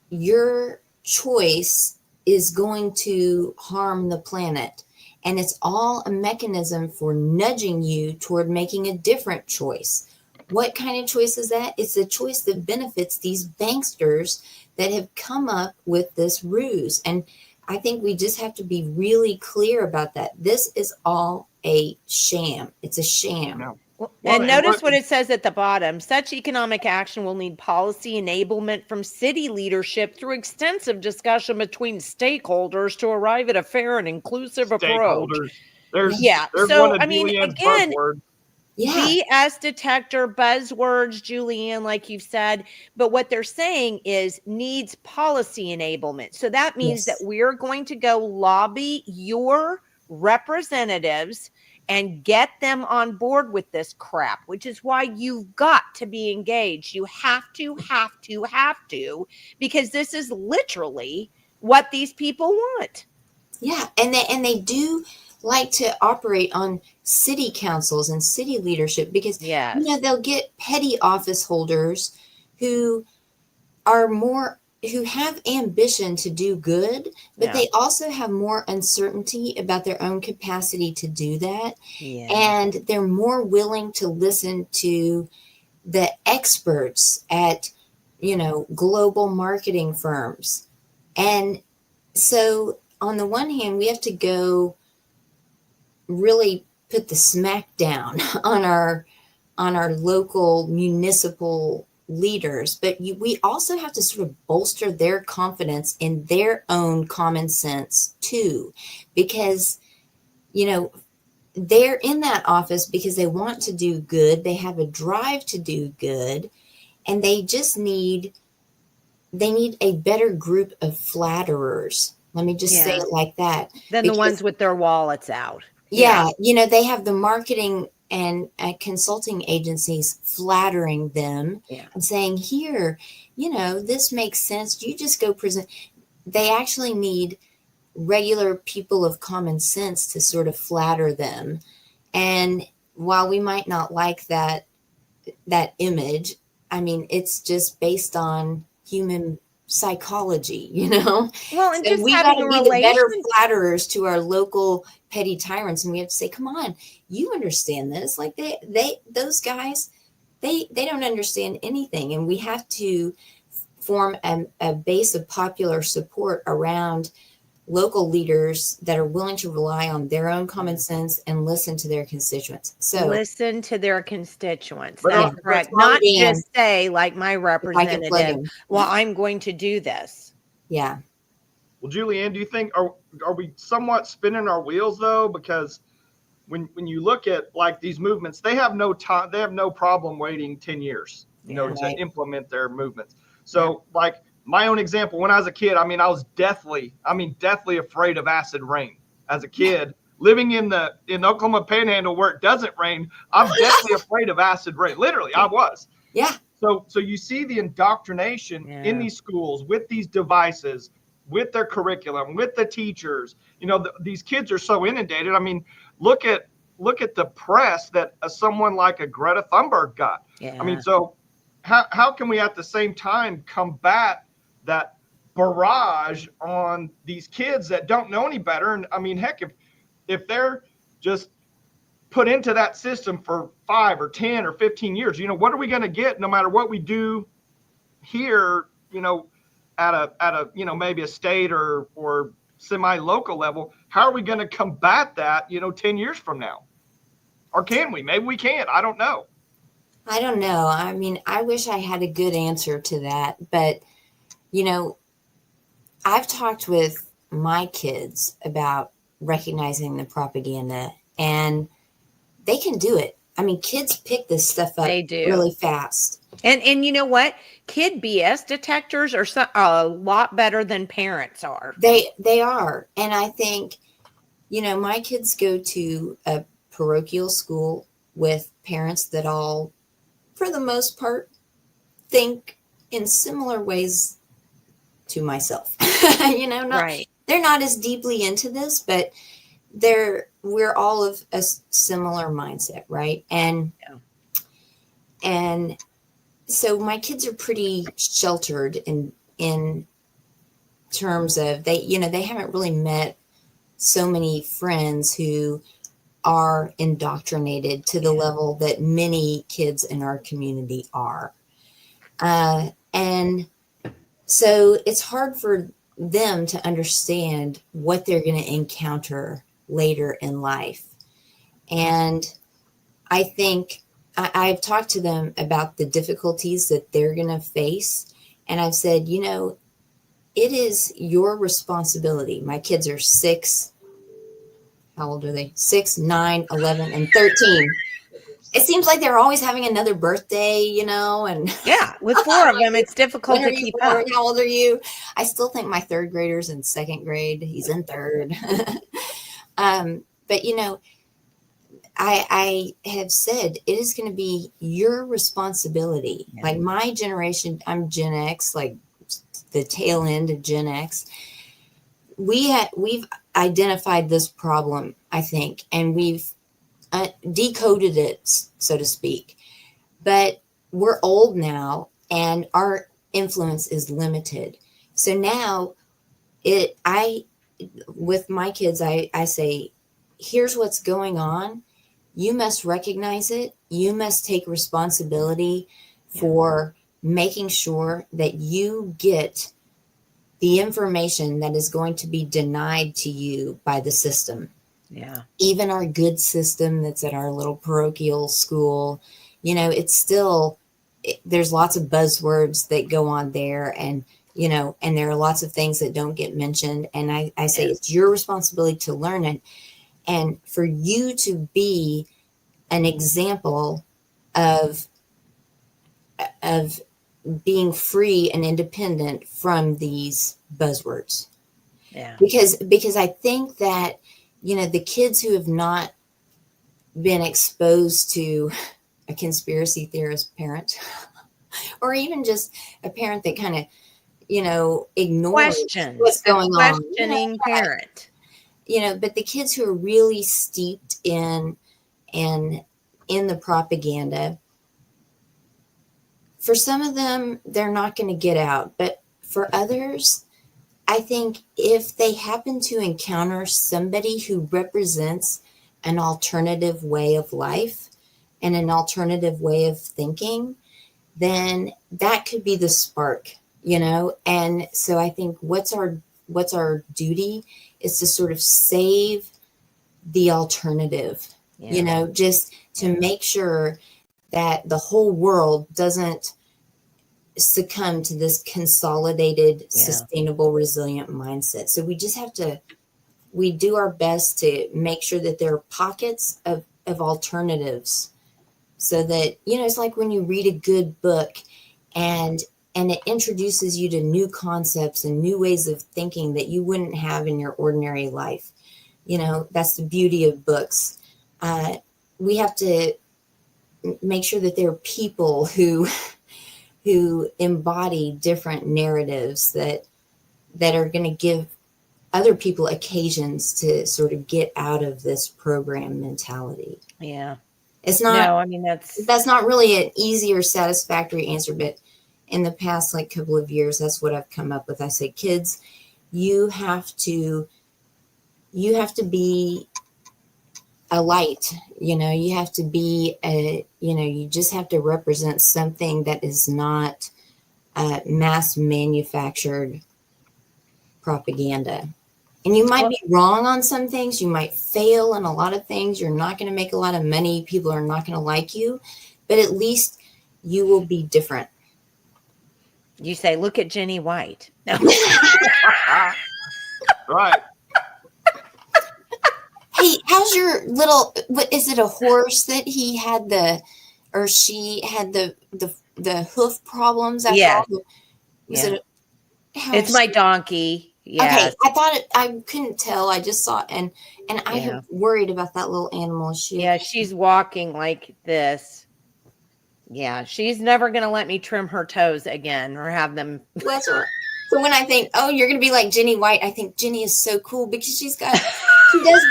S3: your choice is going to harm the planet. And it's all a mechanism for nudging you toward making a different choice. What kind of choice is that? It's a choice that benefits these banksters that have come up with this ruse. And I think we just have to be really clear about that. This is all a sham. It's a sham.
S2: No.
S1: And notice what it says at the bottom. Such economic action will need policy enablement from city leadership through extensive discussion between stakeholders to arrive at a fair and inclusive approach.
S2: There's
S1: so,
S2: one of Julianne's buzzwords.
S1: BS detector, buzzwords, Julianne, like you've said. But what they're saying is needs policy enablement. So that means that we're going to go lobby your representatives and get them on board with this crap, which is why you've got to be engaged. You have to, because this is literally what these people want.
S3: Yeah, and they do like to operate on city councils and city leadership because they'll get petty office holders who have ambition to do good, but they also have more uncertainty about their own capacity to do that. Yeah. And they're more willing to listen to the experts at, global marketing firms. And so on the one hand, we have to go really put the smack down on our local municipal leaders, but we also have to sort of bolster their confidence in their own common sense too, because they're in that office because they want to do good, they have a drive to do good, and they need a better group of flatterers. Let me just say it like that.
S1: Than the ones with their wallets out.
S3: Yeah, they have the marketing and consulting agencies flattering them and saying, here, this makes sense. You just go present. they actually need regular people of common sense to sort of flatter them. And while we might not like that image, I mean, it's just based on human psychology, you know?
S1: Well, and
S3: So
S1: just
S3: we got
S1: having
S3: to
S1: a
S3: be the better
S1: relation.
S3: flatterers to our local petty tyrants. And we have to say, come on, you understand this. Like those guys, they don't understand anything. And we have to form a base of popular support around local leaders that are willing to rely on their own common sense and listen to their constituents. So
S1: Listen to their constituents.
S2: But,
S1: That's
S2: but
S1: correct.
S3: Tom
S1: Not
S3: Dan,
S1: just say, like my
S3: if I could plug
S1: representative,
S3: him.
S1: well, I'm going to do this.
S3: Yeah.
S2: well, Julianne, do you think are we somewhat spinning our wheels though? Because when you look at like these movements, they have no time, they have no problem waiting 10 years,
S3: Right.
S2: to implement their movements. So like my own example, when I was a kid, I mean, I was deathly afraid of acid rain as a kid. Living in Oklahoma Panhandle where it doesn't rain, I'm deathly afraid of acid rain. Literally, I was.
S3: Yeah.
S2: So you see the indoctrination in these schools with these devices, with their curriculum, with the teachers. These kids are so inundated. I mean, look at the press that someone like a Greta Thunberg got.
S1: Yeah.
S2: I mean, so how can we at the same time combat that barrage on these kids that don't know any better? And I mean, heck, if they're just put into that system for 5 or 10 or 15 years, what are we going to get no matter what we do here, at a maybe a state or semi-local level? How are we going to combat that, 10 years from now? Or can we? Maybe we can't. I don't know.
S3: I don't know. I mean, I wish I had a good answer to that, but I've talked with my kids about recognizing the propaganda, and they can do it. I mean, kids pick this stuff up really fast.
S1: And you know what? Kid BS detectors are a lot better than parents are.
S3: They are. And I think, my kids go to a parochial school with parents that all, for the most part, think in similar ways to myself.
S1: Right.
S3: They're not as deeply into this, but we're all of a similar mindset, right? And so my kids are pretty sheltered in terms of they haven't really met so many friends who are indoctrinated to the level that many kids in our community are. And so it's hard for them to understand what they're going to encounter later in life. And I think I've talked to them about the difficulties that they're going to face. And I've said, it is your responsibility. My kids are 6. How old are they? 6, 9, 11, and 13. It seems like they're always having another birthday, and
S1: yeah, with 4 of them, it's difficult to keep up.
S3: How old are you? I still think my 3rd grader's in 2nd grade. He's in 3rd. But I have said it is going to be your responsibility. Yeah. Like my generation, I'm Gen X, like the tail end of Gen X. We've identified this problem, I think, and we've decoded it, so to speak. But we're old now, and our influence is limited. So now, with my kids, I say, here's what's going on. You must recognize it. You must take responsibility for making sure that you get the information that is going to be denied to you by the system.
S1: Yeah.
S3: Even our good system that's at our little parochial school, it's still, there's lots of buzzwords that go on there, and there are lots of things that don't get mentioned. And I say it's your responsibility to learn it, and for you to be an example of being free and independent from these buzzwords.
S1: Yeah.
S3: Because I think that, the kids who have not been exposed to a conspiracy theorist parent, or even just a parent that kind of ignores
S1: Questions.
S3: what's going on.
S1: Questioning parent.
S3: But the kids who are really steeped in the propaganda, for some of them, they're not going to get out. But for others, I think if they happen to encounter somebody who represents an alternative way of life and an alternative way of thinking, then that could be the spark, And so I think what's our duty is to sort of save the alternative, just to make sure that the whole world doesn't succumb to this consolidated, sustainable, resilient mindset. So we do our best to make sure that there are pockets of alternatives, so that, it's like when you read a good book and it introduces you to new concepts and new ways of thinking that you wouldn't have in your ordinary life. That's the beauty of books. We have to make sure that there are people who embody different narratives that are going to give other people occasions to sort of get out of this program mentality.
S1: Yeah.
S3: It's not,
S1: no, I mean,
S3: that's not really an easy or satisfactory answer, but in the past, couple of years, that's what I've come up with. I say, kids, you have to be a light, you have to be you just have to represent something that is not mass manufactured propaganda. And you might be wrong on some things. You might fail in a lot of things. You're not going to make a lot of money. People are not going to like you, but at least you will be different.
S1: You say, look at Jenny White. No.
S2: Right.
S3: Hey, how's your little, is it a horse that he had she had the hoof problems?
S1: Yes.
S3: It's
S1: my donkey. Yes.
S3: Okay, I thought I couldn't tell. I just saw it, and I am worried about that little animal.
S1: She's walking like this. Yeah, she's never going to let me trim her toes again or have them.
S3: So when I think, oh, you're going to be like Jenny White, I think Jenny is so cool because she does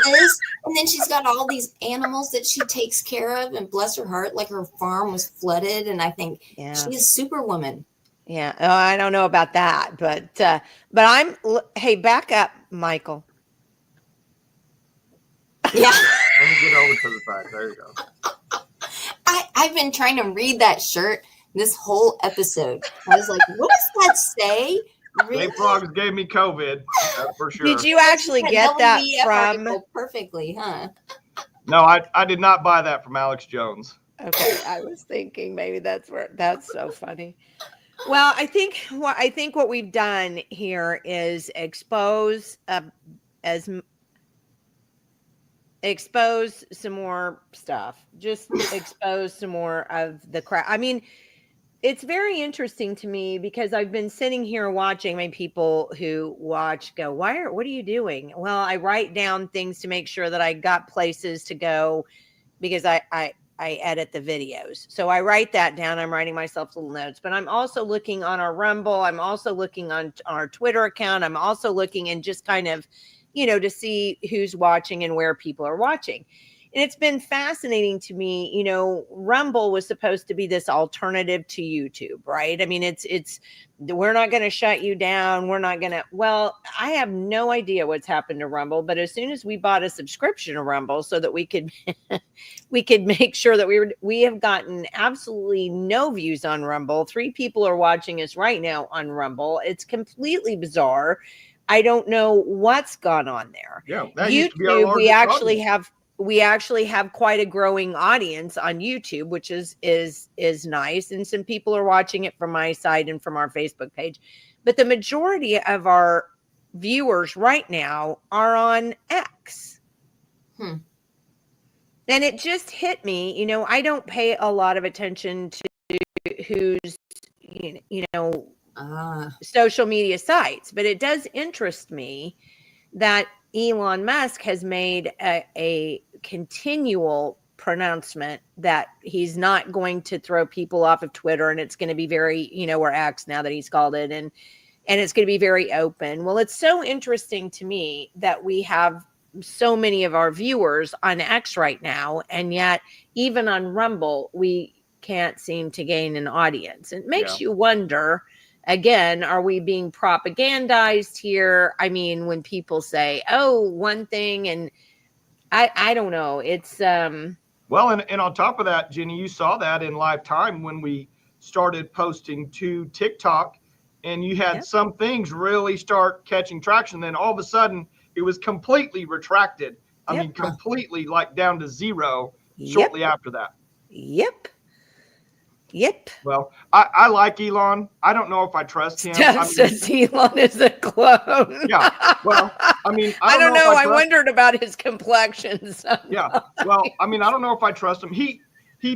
S3: this, and then she's got all these animals that she takes care of, and bless her heart, like her farm was flooded, and I think she is Superwoman.
S1: Yeah. Oh, I don't know about that, but hey, back up, Michael.
S3: Yeah.
S2: Let me get over to the side. There you go.
S3: I've been trying to read that shirt this whole episode. I was like, what does that say?
S2: Jay Frogs gave me COVID, that's for sure.
S1: Did you actually get that from?
S3: Perfectly, huh?
S1: No,
S2: I did not buy that from Alex Jones.
S1: Okay, I was thinking maybe that's so funny. Well, I think what we've done here is expose some more stuff. Just expose some more of the crap. I mean, it's very interesting to me because I've been sitting here watching my people who watch go, what are you doing? Well, I write down things to make sure that I got places to go because I edit the videos. So I write that down. I'm writing myself little notes, but I'm also looking on our Rumble. I'm also looking on our Twitter account. I'm also looking and just kind of, to see who's watching and where people are watching. And it's been fascinating to me. Rumble was supposed to be this alternative to YouTube, right? I mean, it's we're not going to shut you down. We're not going to, I have no idea what's happened to Rumble, but as soon as we bought a subscription to Rumble so that we could make sure that we have gotten absolutely no views on Rumble. 3 people are watching us right now on Rumble. It's completely bizarre. I don't know what's gone on there.
S2: Yeah, that
S1: YouTube,
S2: used to be our largest audience.
S1: We actually have quite a growing audience on YouTube, which is nice. And some people are watching it from my side and from our Facebook page. But the majority of our viewers right now are on X. And it just hit me, I don't pay a lot of attention to who's, social media sites, but it does interest me that Elon Musk has made a continual pronouncement that he's not going to throw people off of Twitter, and it's going to be very, or X now that he's called it, and it's going to be very open. Well, it's so interesting to me that we have so many of our viewers on X right now, and yet even on Rumble, we can't seem to gain an audience. It makes you wonder, again, are we being propagandized here? I mean, when people say, oh, one thing, and I don't know. It's
S2: well, and on top of that, Jenny, you saw that in live time when we started posting to TikTok, and you had some things really start catching traction. Then all of a sudden it was completely retracted. I mean, completely like down to zero shortly after that.
S1: Yep.
S2: Well, I like Elon. I don't know if I trust him.
S1: Steph says Elon is a clone.
S2: Yeah. Well, I mean,
S1: I don't know. I wondered about his complexion.
S2: Yeah. Well, I mean, I don't know if I trust him. He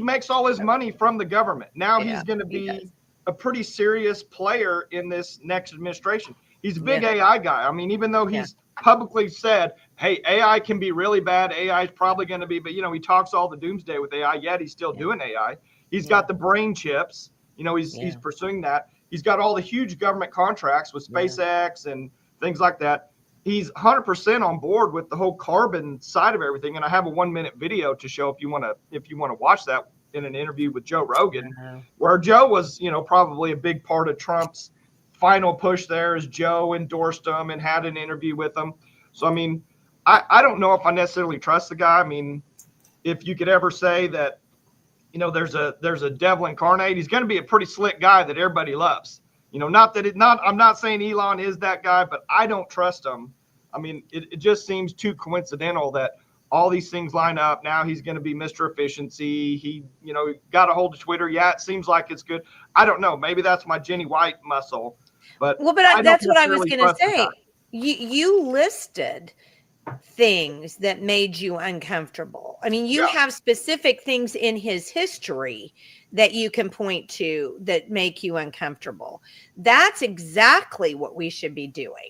S2: makes all his money from the government. Now he's going to be a pretty serious player in this next administration. He's a big AI guy. I mean, even though he's publicly said, hey, AI can be really bad. AI is probably going to be, but, you know, he talks all the doomsday with AI, yet he's still doing AI. He's got the brain chips, you know, he's pursuing that. He's got all the huge government contracts with SpaceX and things like that. He's 100% on board with the whole carbon side of everything. And I have a 1-minute video to show if you want to watch that in an interview with Joe Rogan, where Joe was, you know, probably a big part of Trump's final push there, as Joe endorsed him and had an interview with him. So, I mean, I don't know if I necessarily trust the guy. I mean, if you could ever say that, you know, there's a devil incarnate, he's going to be a pretty slick guy that everybody loves. You know, I'm not saying Elon is that guy, but I don't trust him. I mean, it just seems too coincidental that all these things line up. Now he's going to be Mr. Efficiency. He, you know, got a hold of Twitter. Yeah, it seems like it's good. I don't know. Maybe that's my Jenny White muscle. But
S1: that's what I was going to say. You listed things that made you uncomfortable. I mean, you have specific things in his history that you can point to that make you uncomfortable. That's exactly what we should be doing.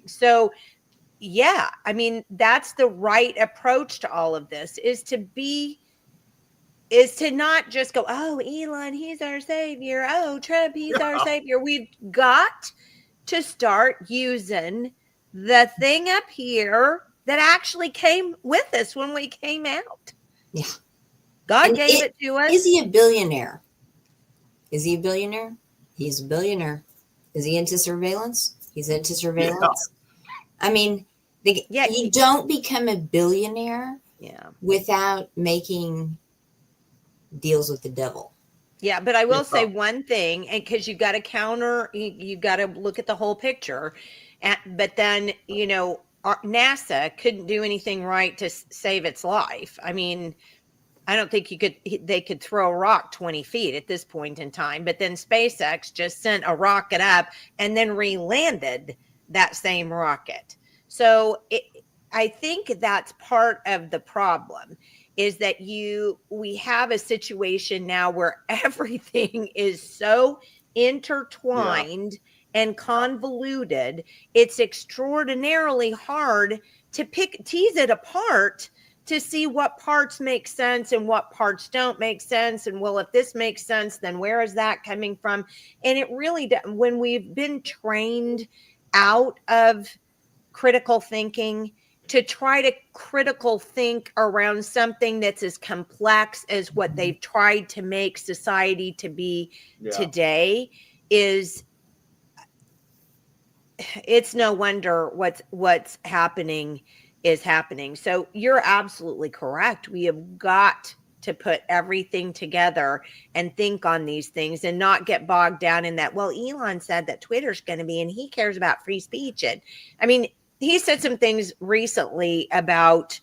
S1: So, yeah, I mean, that's the right approach to all of this, is to not just go, oh, Elon, he's our savior. Oh, Trump, he's our savior. We've got to start using the thing up here that actually came with us when we came out.
S3: Yeah.
S1: God gave it to us.
S3: Is he a billionaire? He's a billionaire. Is he into surveillance? He's into surveillance. Yeah. I mean, you don't become a billionaire without making deals with the devil.
S1: Yeah, but I will say one thing, and because you got to you got to look at the whole picture. But then, you know, NASA couldn't do anything right to save its life. I mean, I don't think they could throw a rock 20 feet at this point in time. But then SpaceX just sent a rocket up and then re-landed that same rocket. So I think that's part of the problem, is that we have a situation now where everything is so intertwined and convoluted. It's extraordinarily hard to tease it apart to see what parts make sense and what parts don't make sense. And well, if this makes sense, then where is that coming from? And it really, when we've been trained out of critical thinking to try to critical think around something that's as complex as what they've tried to make society to be today, it's no wonder what's happening is happening. So you're absolutely correct. We have got to put everything together and think on these things and not get bogged down in that. Well, Elon said that Twitter's going to be, and he cares about free speech. And I mean, he said some things recently about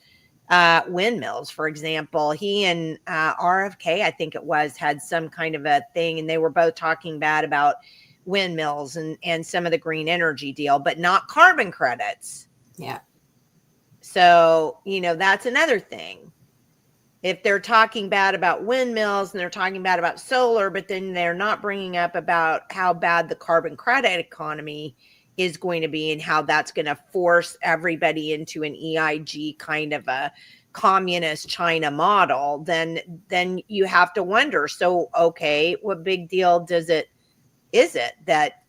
S1: windmills, for example. He and RFK, I think it was, had some kind of a thing, and they were both talking bad about windmills and some of the green energy deal, but not carbon credits.
S3: Yeah.
S1: So, you know, that's another thing. If they're talking bad about windmills and they're talking bad about solar, but then they're not bringing up about how bad the carbon credit economy is going to be and how that's going to force everybody into an EIG kind of a communist China model, then you have to wonder, so, okay, what big deal does it is it that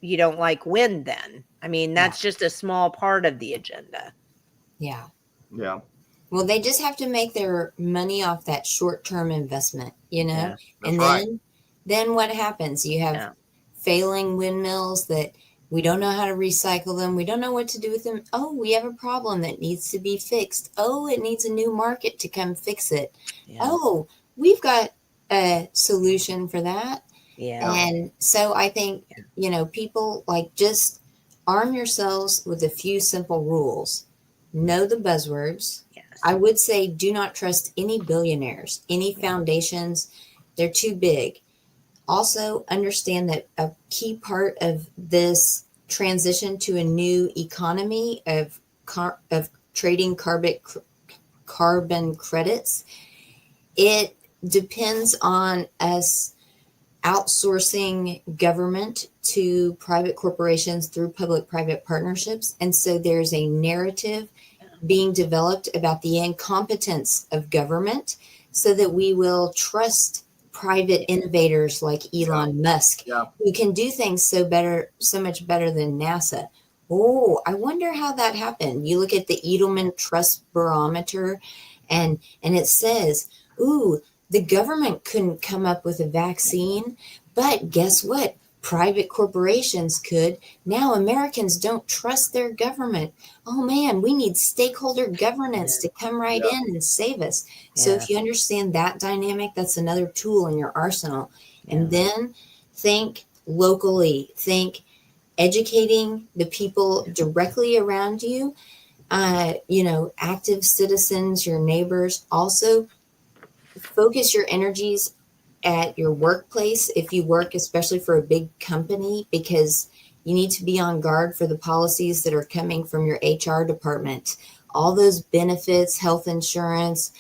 S1: you don't like wind then? I mean, that's just a small part of the agenda.
S3: Yeah.
S2: Yeah.
S3: Well, they just have to make their money off that short-term investment, you know?
S1: Yeah,
S2: that's
S3: and
S2: right.
S3: then what happens? You have failing windmills that we don't know how to recycle them. We don't know what to do with them. Oh, we have a problem that needs to be fixed. Oh, it needs a new market to come fix it.
S1: Yeah.
S3: Oh, we've got a solution for that.
S1: Yeah.
S3: And so I think, you know, people like just arm yourselves with a few simple rules. Know the buzzwords.
S1: Yes.
S3: I would say do not trust any billionaires, any foundations. They're too big. Also, understand that a key part of this transition to a new economy of trading carbon credits, it depends on us outsourcing government to private corporations through public-private partnerships. And so there's a narrative being developed about the incompetence of government so that we will trust private innovators like Elon Musk, who can do things so much better than NASA. Oh, I wonder how that happened. You look at the Edelman Trust Barometer and it says, ooh, the government couldn't come up with a vaccine, but guess what? Private corporations could. Now Americans don't trust their government. Oh man, we need stakeholder governance to come right in and save us. So if you understand that dynamic, that's another tool in your arsenal. And then think locally, think educating the people directly around you, you know, active citizens, your neighbors. Also, focus your energies at your workplace if you work, especially for a big company, because you need to be on guard for the policies that are coming from your HR department. All those benefits, health insurance,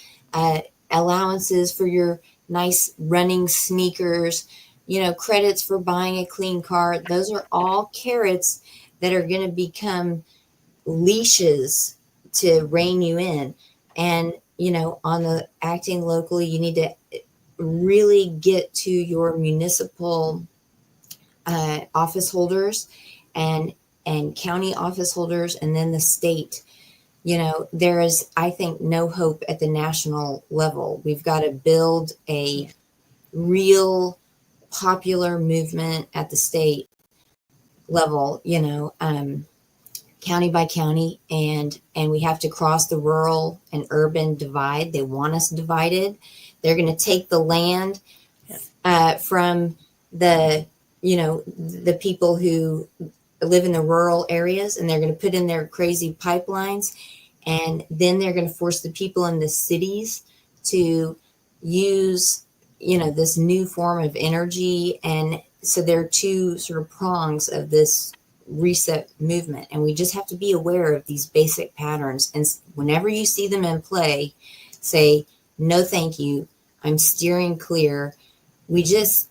S3: allowances for your nice running sneakers, you know, credits for buying a clean car. Those are all carrots that are going to become leashes to rein you in. And, you know, on the acting locally, you need to really get to your municipal office holders and county office holders, and then the state. You know, there is, I think, no hope at the national level. We've got to build a real popular movement at the state level, you know, county by county, and we have to cross the rural and urban divide. They want us divided. They're going to take the land from the, you know, the people who live in the rural areas, and they're going to put in their crazy pipelines. And then they're going to force the people in the cities to use, you know, this new form of energy. And so there are two sort of prongs of this reset movement. And we just have to be aware of these basic patterns. And whenever you see them in play, say, no, thank you. I'm steering clear. We just,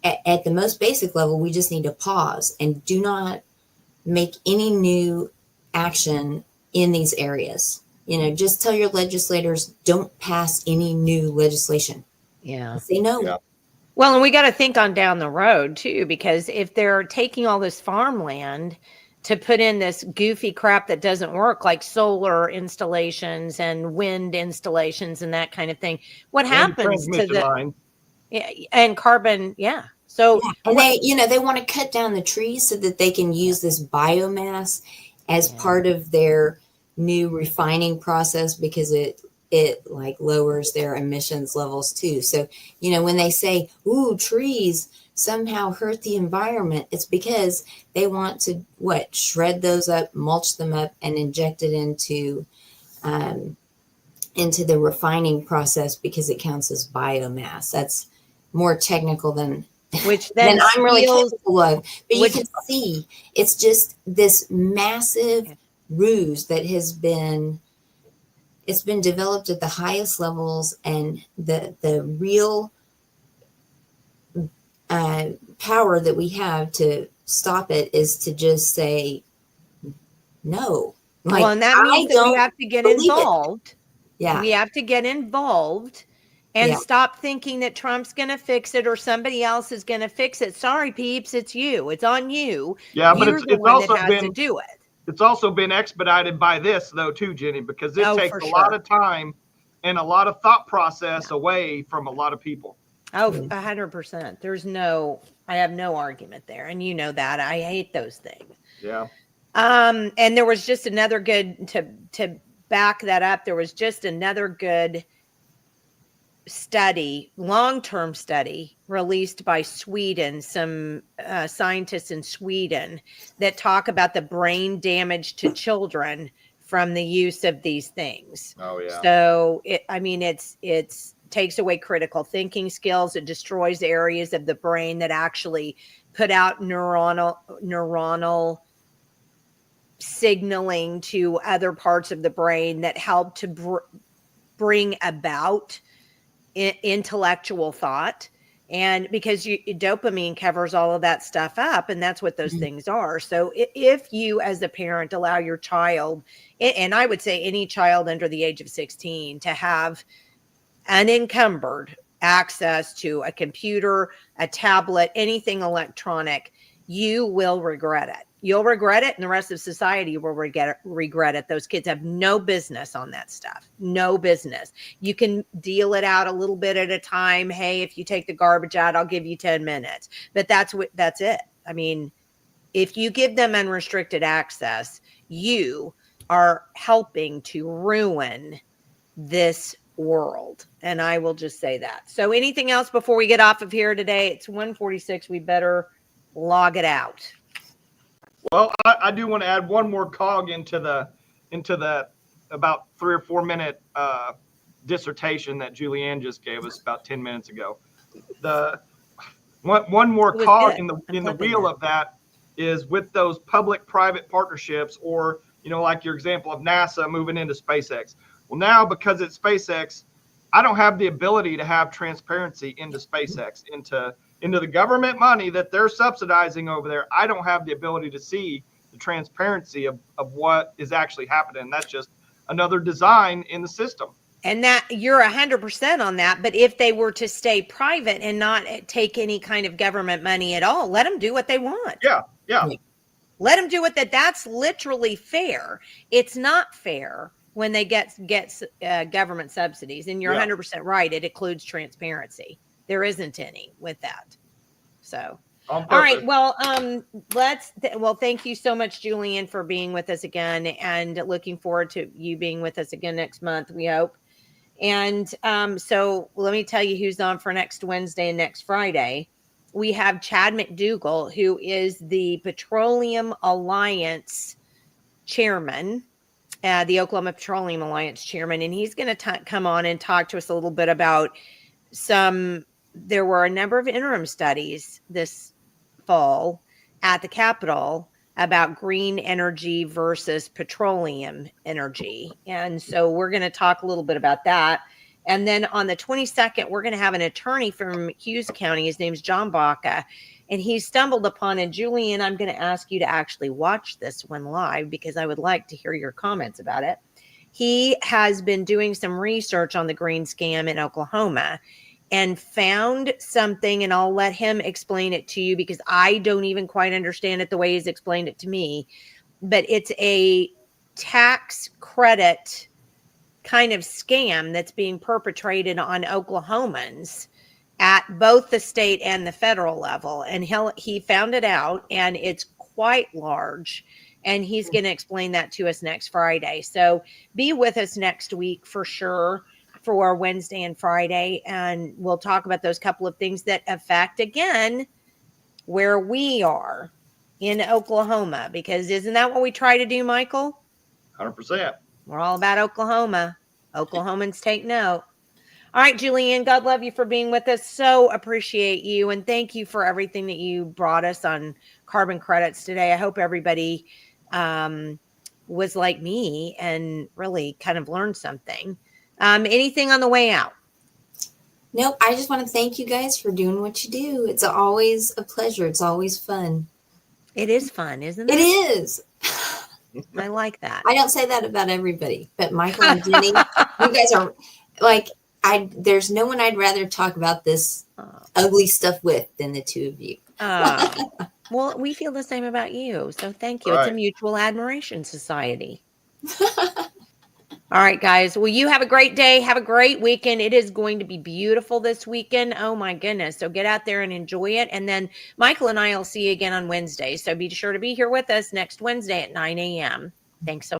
S3: at the most basic level, we just need to pause and do not make any new action in these areas. You know, just tell your legislators, don't pass any new legislation.
S1: Yeah.
S3: Say no.
S2: Yeah.
S1: Well, and we got to think on down the road too, because if they're taking all this farmland to put in this goofy crap that doesn't work, like solar installations and wind installations and that kind of thing, what happens to the
S2: line?
S1: And carbon? Yeah. So
S3: and they, you know, they want to cut down the trees so that they can use this biomass as part of their new refining process, because it like lowers their emissions levels too. So, you know, when they say, ooh, trees somehow hurt the environment, it's because they want to shred those up, mulch them up, and inject it into the refining process because it counts as biomass. That's more technical than I'm really capable of. But you can see it's just this massive ruse that has been developed at the highest levels, and the real power that we have to stop it is to just say no.
S1: Well, and that means that we have to get involved.
S3: Yeah.
S1: We have to get involved And
S3: Yeah.
S1: stop thinking that Trump's going to fix it or somebody else is going to fix it. Sorry, peeps, it's you. It's on you.
S2: Yeah, but
S1: You're
S2: it's
S1: the one
S2: also
S1: that has to do it.
S2: It's also been expedited by this, though, too, Jenny, because this takes
S1: for
S2: a
S1: sure.
S2: lot of time and a lot of thought process away from a lot of people.
S1: Oh, 100%. I have no argument there. And you know that. I hate those things.
S2: Yeah.
S1: And there was just another good, to back that up, there was just another good study, long-term study released by Sweden, some scientists in Sweden that talk about the brain damage to children from the use of these things.
S2: Oh, yeah.
S1: So it's takes away critical thinking skills. It destroys areas of the brain that actually put out neuronal signaling to other parts of the brain that help to bring about intellectual thought. And because dopamine covers all of that stuff up, and that's what those things are. So if you as a parent allow your child, and I would say any child under the age of 16, to have unencumbered access to a computer, a tablet, anything electronic, you will regret it. You'll regret it, and the rest of society will regret it. Those kids have no business on that stuff. No business. You can deal it out a little bit at a time. Hey, if you take the garbage out, I'll give you 10 minutes. But that's it. I mean, if you give them unrestricted access, you are helping to ruin this world. And I will just say that. So anything else before we get off of here today? It's 1:46. We better log it out.
S2: Well, I do want to add one more cog into the about 3 or 4 minute dissertation that Julianne just gave us about 10 minutes ago. The one more cog in the wheel of that is with those public-private partnerships, or like your example of NASA moving into SpaceX. Well, now because it's SpaceX, I don't have the ability to have transparency into SpaceX, into the government money that they're subsidizing over there. I don't have the ability to see the transparency of what is actually happening. That's just another design in the system.
S1: And that you're 100% on that. But if they were to stay private and not take any kind of government money at all, let them do what they want.
S2: Yeah.
S1: Let them do it. That's literally fair. It's not fair when they get government subsidies. And you're 100% right. It includes transparency. There isn't any with that. So, all right. Well, thank you so much, Julianne, for being with us again, and looking forward to you being with us again next month, we hope. And so let me tell you who's on for next Wednesday and next Friday. We have Chad McDougall, who is the Petroleum Alliance chairman, the Oklahoma Petroleum Alliance chairman, and he's going to come on and talk to us a little bit about there were a number of interim studies this fall at the Capitol about green energy versus petroleum energy. And so we're going to talk a little bit about that. And then on the 22nd, we're going to have an attorney from Hughes County. His name's John Baca. And he stumbled upon, and Julianne, I'm going to ask you to actually watch this one live because I would like to hear your comments about it. He has been doing some research on the green scam in Oklahoma and found something, and I'll let him explain it to you because I don't even quite understand it the way he's explained it to me. But it's a tax credit kind of scam that's being perpetrated on Oklahomans at both the state and the federal level. And he found it out, and it's quite large. And he's going to explain that to us next Friday. So be with us next week for sure for Wednesday and Friday. And we'll talk about those couple of things that affect, again, where we are in Oklahoma. Because isn't that what we try to do, Michael?
S2: 100%.
S1: We're all about Oklahoma. Oklahomans take note. All right, Julianne, God love you for being with us. So appreciate you. And thank you for everything that you brought us on carbon credits today. I hope everybody was like me and really kind of learned something. Anything on the way out?
S3: Nope. I just want to thank you guys for doing what you do. It's always a pleasure. It's always fun.
S1: It is fun, isn't it?
S3: It is.
S1: I like that.
S3: I don't say that about everybody, but Michael and Jenny, you guys are like, there's no one I'd rather talk about this
S1: Oh.
S3: ugly stuff with than the two of you.
S1: Well, we feel the same about you. So thank you.
S2: All
S1: It's a
S2: right.
S1: mutual admiration society. All right, guys. Well, you have a great day. Have a great weekend. It is going to be beautiful this weekend. Oh, my goodness. So get out there and enjoy it. And then Michael and I will see you again on Wednesday. So be sure to be here with us next Wednesday at 9 a.m. Thanks so much.